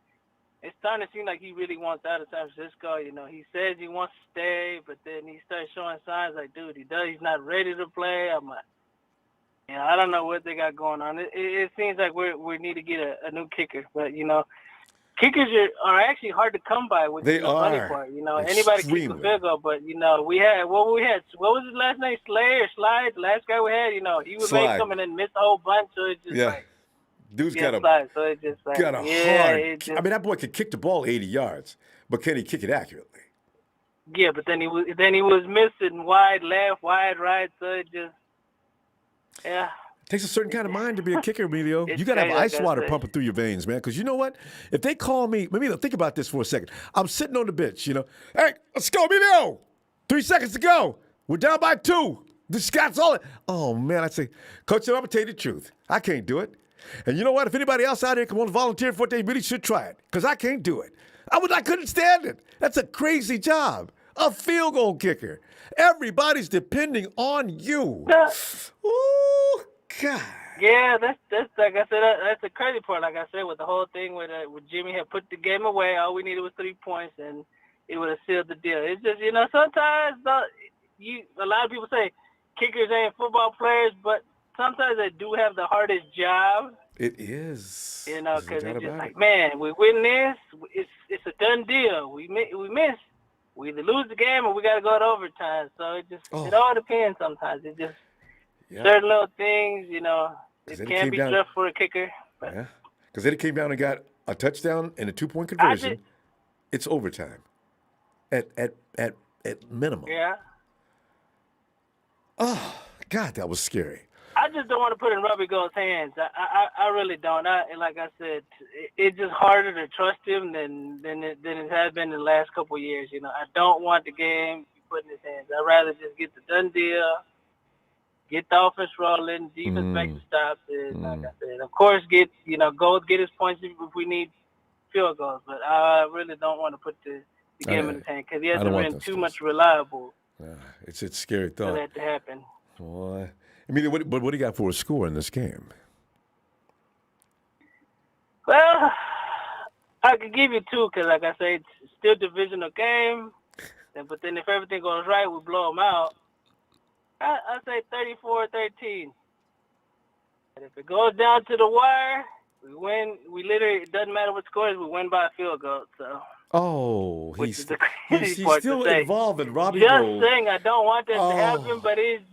It's starting to seem like he really wants out of San Francisco. You know, he says he wants to stay, but then he starts showing signs like, dude, he's not ready to play. I'm like, I don't know what they got going on. It seems like we need to get a new kicker, but kickers are actually hard to come by, which is the funny part. Anybody kicks a field goal, but we had what was his last name? Slide, the last guy we had. He would make them and then miss a whole bunch. So it's just dude's got Slide. So it's just like got a hard. I mean, that boy could kick the ball 80 yards, but can he kick it accurately? Yeah, but then he was missing wide left, wide right. So it just It takes a certain kind of mind to be a kicker, Emilio. You got to have ice water pumping through your veins, man. Because you know what? If they call me, Emilio, think about this for a second. I'm sitting on the bench, Hey, let's go, Emilio. 3 seconds to go. We're down by 2. The Scott's all. Oh, man, I'd say, Coach, I'm going to tell you the truth. I can't do it. And you know what? If anybody else out there can want to volunteer for it, they really should try it. Because I can't do it. I couldn't stand it. That's a crazy job. A field goal kicker. Everybody's depending on you. Ooh. God. Yeah, that's like I said. That's the crazy part. Like I said, with the whole thing with Jimmy had put the game away, all we needed was 3 points, and it would have sealed the deal. It's just sometimes a lot of people say kickers ain't football players, but sometimes they do have the hardest job. It is. Because it's just like, man, we win this, it's a done deal. We miss. We either lose the game or we got to go to overtime. So it all depends. Sometimes it just. Certain little things, it can be tough for a kicker. Yeah, because then it came down and got a touchdown and a 2-point conversion. It's overtime, at minimum. Yeah. Oh God, that was scary. I just don't want to put it in Robbie Gold's hands. I really don't. Like I said, it's just harder to trust him than it has been in the last couple of years. I don't want the game put in his hands. I'd rather just get the done deal. Get the offense rolling, defense make the stops, and like I said, of course, get his points if we need field goals. But I really don't want to put the game in his hand because he hasn't been too much reliable. It's a scary thought for that to happen. Boy, what do you got for a score in this game? Well, I could give you 2 because, like I say, it's still divisional game. But then if everything goes right, we blow them out. I say 34-13. And if it goes down to the wire, we win. We literally, it doesn't matter what scores, we win by a field goal. So. He's still involved in Robbie Gold. Just saying, I don't want that to happen, but it's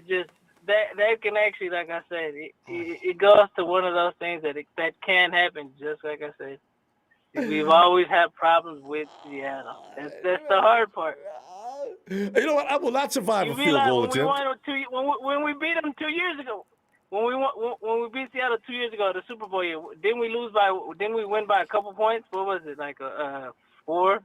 just that can actually, like I said, it goes to one of those things that can happen. Just like I said, we've always had problems with Seattle. That's the hard part. You know what? I will not survive a field goal attempt. When we beat them 2 years ago, when we beat Seattle 2 years ago, the Super Bowl year, didn't we win by a couple points? What was it, like 4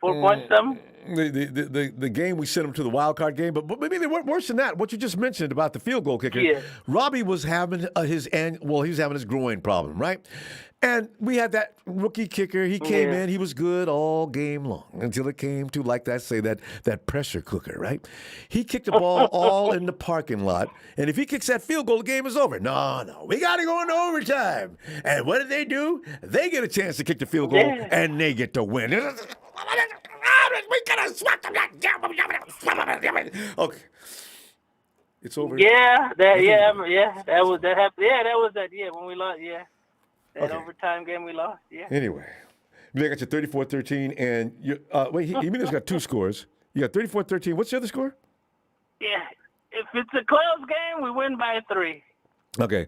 points something? The game we sent them to the wild card game, but maybe they weren't worse than that. What you just mentioned about the field goal kicker, Robbie was having his groin problem, right? And we had that rookie kicker. He came in. He was good all game long until it came to, like that, say that pressure cooker, right? He kicked the ball all in the parking lot. And if he kicks that field goal, the game is over. No, we got to go into overtime. And what did they do? They get a chance to kick the field goal, and they get to win. We gotta swat them. Okay, it's over. That happened. When we lost. That overtime game we lost. Yeah. Anyway, you got your 34-13, and you Emilio's got 2 scores. You got 34-13. What's the other score? Yeah, if it's a close game, we win by 3. Okay.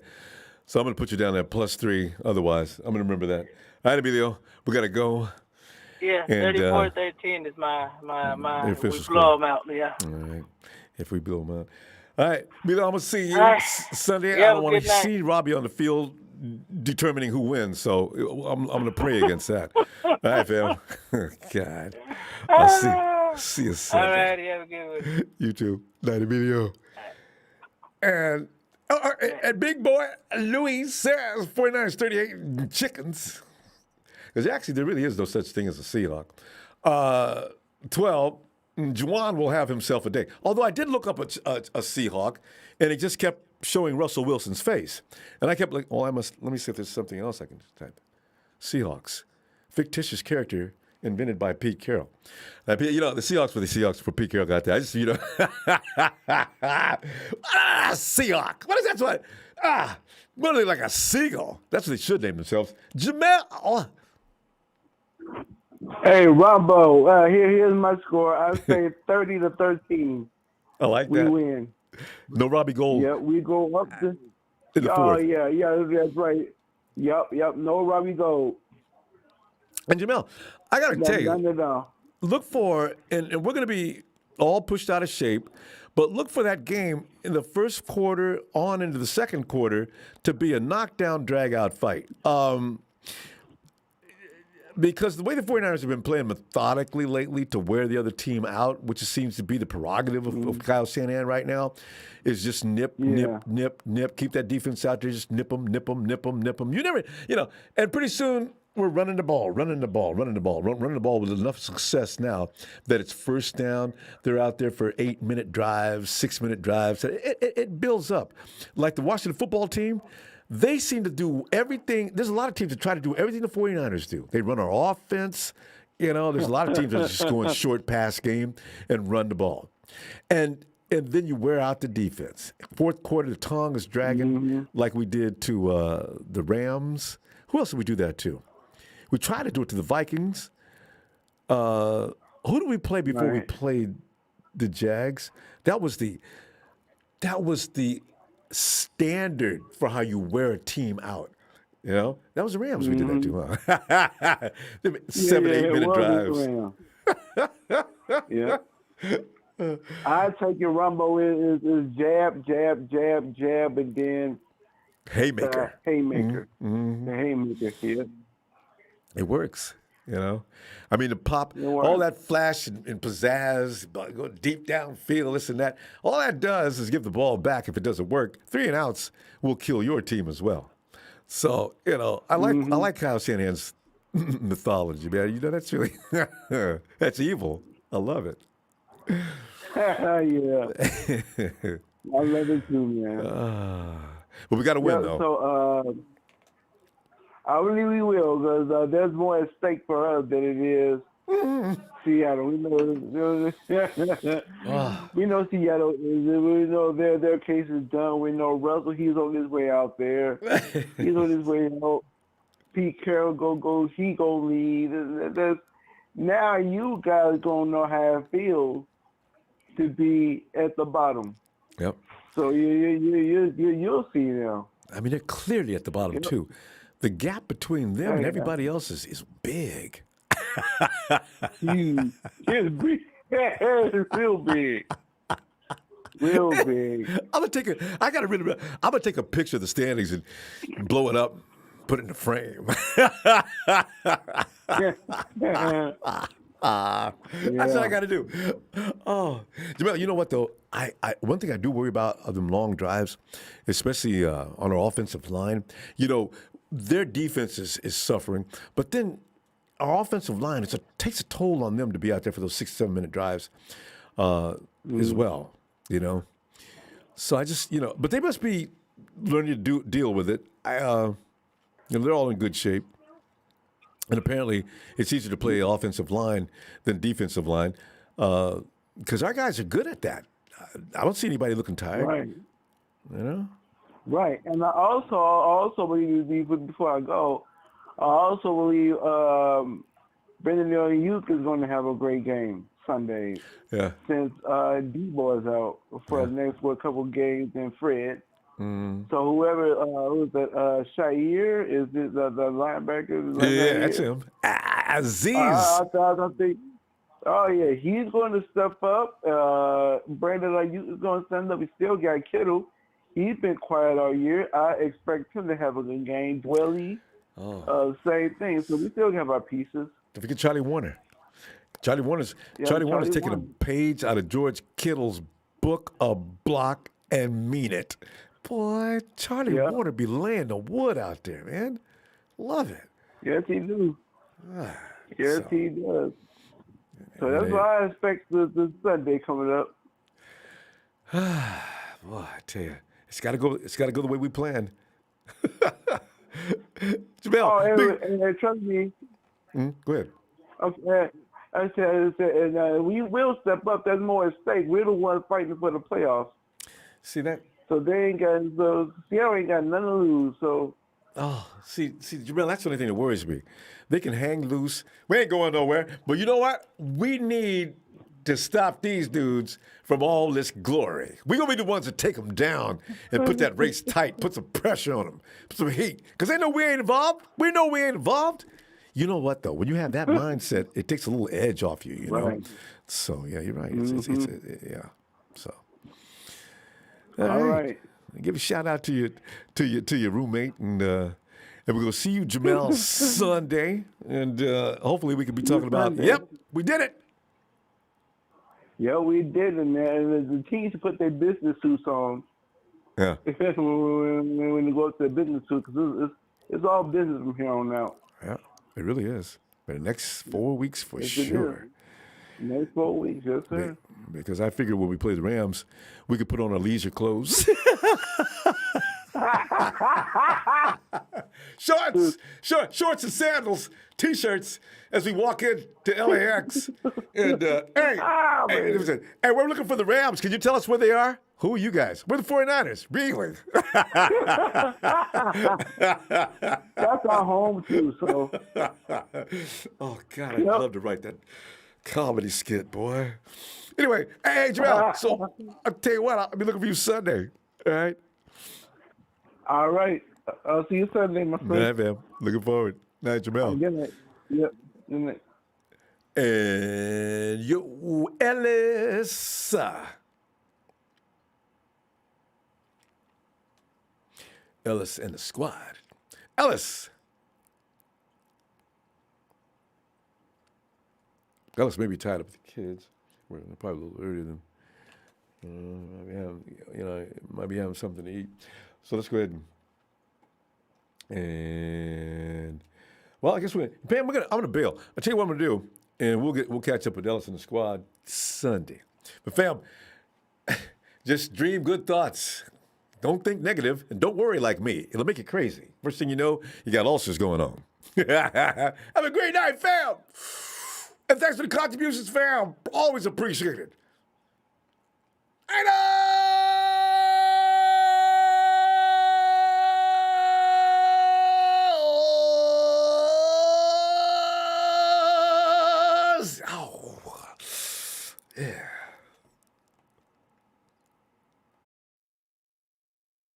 So I'm going to put you down at +3. Otherwise, I'm going to remember that. All right, Emilio, we got to go. Yeah, And, 34-13 is my the official we score. blow them out. Yeah. All right. If we blow them out. All right, Emilio, I'm going to see you All right. Sunday. Yeah, I don't want good to night. see Robbie on the field determining who wins. So I'm going to pray against that. All right, fam. God. I'll see you All Sunday. right, have a good one. You too. Night, Emilio. And big boy Louis says 49ers 38 chickens. Because actually, there really is no such thing as a Seahawk. 12, Juwan will have himself a day. Although I did look up a Seahawk, and it just kept showing Russell Wilson's face. And I kept like, let me see if there's something else I can type. Seahawks, fictitious character invented by Pete Carroll. The Seahawks were the Seahawks before Pete Carroll got there. I just, Seahawk. What is that? What are they, like a seagull? That's what they should name themselves. Jamel. Hey, Ronbo, here's my score. I say 30-13. I like We that. win. No Robbie Gold Yeah, we go up to. in the Oh fourth. yeah, that's right. Yep. No Robbie Gold. And Jamel, I got to tell you, No. look for, and we're going to be all pushed out of shape, but look for that game in the first quarter on into the second quarter to be a knockdown, drag-out fight. Because the way the 49ers have been playing methodically lately to wear the other team out, which seems to be the prerogative of Kyle Shanahan right now, is just nip, keep that defense out there, just nip them. You never, and pretty soon we're running the ball with enough success now that it's first down. They're out there for 8-minute drives, 6-minute drives. It builds up. Like the Washington football team, they seem to do everything. There's a lot of teams that try to do everything the 49ers do. They run our offense. There's a lot of teams that are just going short pass game and run the ball. And then you wear out the defense. Fourth quarter, the tongue is dragging like we did to the Rams. Who else did we do that to? We tried to do it to the Vikings. Who did we play before we played the Jags? That was the standard for how you wear a team out. That was the Rams we did that to, huh? 7 to 8 minute drives. Yeah. I take your Ronbo is jab, and then haymaker. The haymaker, yeah. It works, I mean, the pop, all that flash and pizzazz, go deep downfield, this and that. All that does is give the ball back if it doesn't work. 3 and outs will kill your team as well. So, I like Kyle Shanahan's mythology, man. That's really, that's evil. I love it. Yeah. I love it too, man. But we got to win, though. So, I believe we will, because there's more at stake for us than it is Seattle. We know Seattle. We know their case is done. We know Russell. He's on his way out there. He's on his way out. Pete Carroll go. He go lead. Now you guys gonna know how it feels to be at the bottom. Yep. So you'll see now. I mean, they're clearly at the bottom too. The gap between them and everybody else is big. Huge. It's big. It's real big. Real big. I'm gonna take a picture of the standings and blow it up, put it in a frame. That's what I got to do. Oh, Jamel, you know what though? I one thing I do worry about are them long drives, especially on our offensive line. Their defense is suffering, but then our offensive line, takes a toll on them to be out there for those 6-7 minute drives as well. So I just but they must be learning to deal with it. They're all in good shape. And apparently, it's easier to play offensive line than defensive line because our guys are good at that. I don't see anybody looking tired. Right. Right, and I also believe, before I go, I also believe Brendan Ayuk is going to have a great game Sunday. Yeah. Since Debo is out for the next couple games, and Fred. So whoever who's that Shair is it the linebacker? Yeah, that's him. Aziz. I think. Oh yeah, he's going to step up. Brandon Ayuk is going to stand up. We still got Kittle. He's been quiet all year. I expect him to have a good game. Dwelly, same thing. So we still have our pieces. Don't forget Charlie Warner. Charlie Warner's taking a page out of George Kittle's book, A Block and Mean It. Boy, Charlie Warner be laying the wood out there, man. Love it. Yes, he do. Yes, he does. So that's Man. why I expect the Sunday coming up. Boy, I tell you, it's got to go. It's got to go the way we planned. Jamel, and trust me. Go ahead. Okay, I said, we will step up. There's more at stake. We're the ones fighting for the playoffs. See that? So they ain't got Seattle ain't got nothing to lose. So. See, Jamel, that's the only thing that worries me. They can hang loose. We ain't going nowhere. But you know what? We need to stop these dudes from all this glory. We're going to be the ones that take them down and put that race tight, put some pressure on them, put some heat. Because they know we ain't involved. We know we ain't involved. You know what, though? When you have that mindset, it takes a little edge off you, you know? So, yeah, you're right. Yeah. So. All right. Give a shout out to your roommate, and we're gonna see you, Jamel, Sunday, and hopefully we can be talking about. Yep, we did it. Yeah, we did, and the teams put their business suits on. Yeah. Especially when you go to the business suit, because it's all business from here on out. Yeah, it really is. For the next 4 weeks, for sure. Next 4 weeks, yes, sir. Because I figured when we play the Rams, we could put on our leisure clothes. Shorts and sandals, T-shirts as we walk into LAX. And hey, we're looking for the Rams. Can you tell us where they are? Who are you guys? We're the 49ers. Really? That's our home too. So. Oh God, I'd love to write that comedy skit, boy. Anyway, hey, Jamel, so I'll tell you what, I'll be looking for you Sunday, all right? All right. I'll see you Sunday, my friend. All right, man. Looking forward. Night, Jamel. Good night. Yep. Good night. And yo, Ellis. Ellis and the squad. Ellis may be tied up with the kids. We're probably a little earlier than might be having something to eat. So let's go ahead and well, I guess I'm gonna bail. I'll tell you what I'm gonna do, and we'll catch up with Ellis and the squad Sunday. But fam, just dream good thoughts. Don't think negative, and don't worry like me. It'll make you crazy. First thing you know, you got ulcers going on. Have a great night, fam. And thanks for the contributions, fam. Always appreciated. I know. Oh, yeah.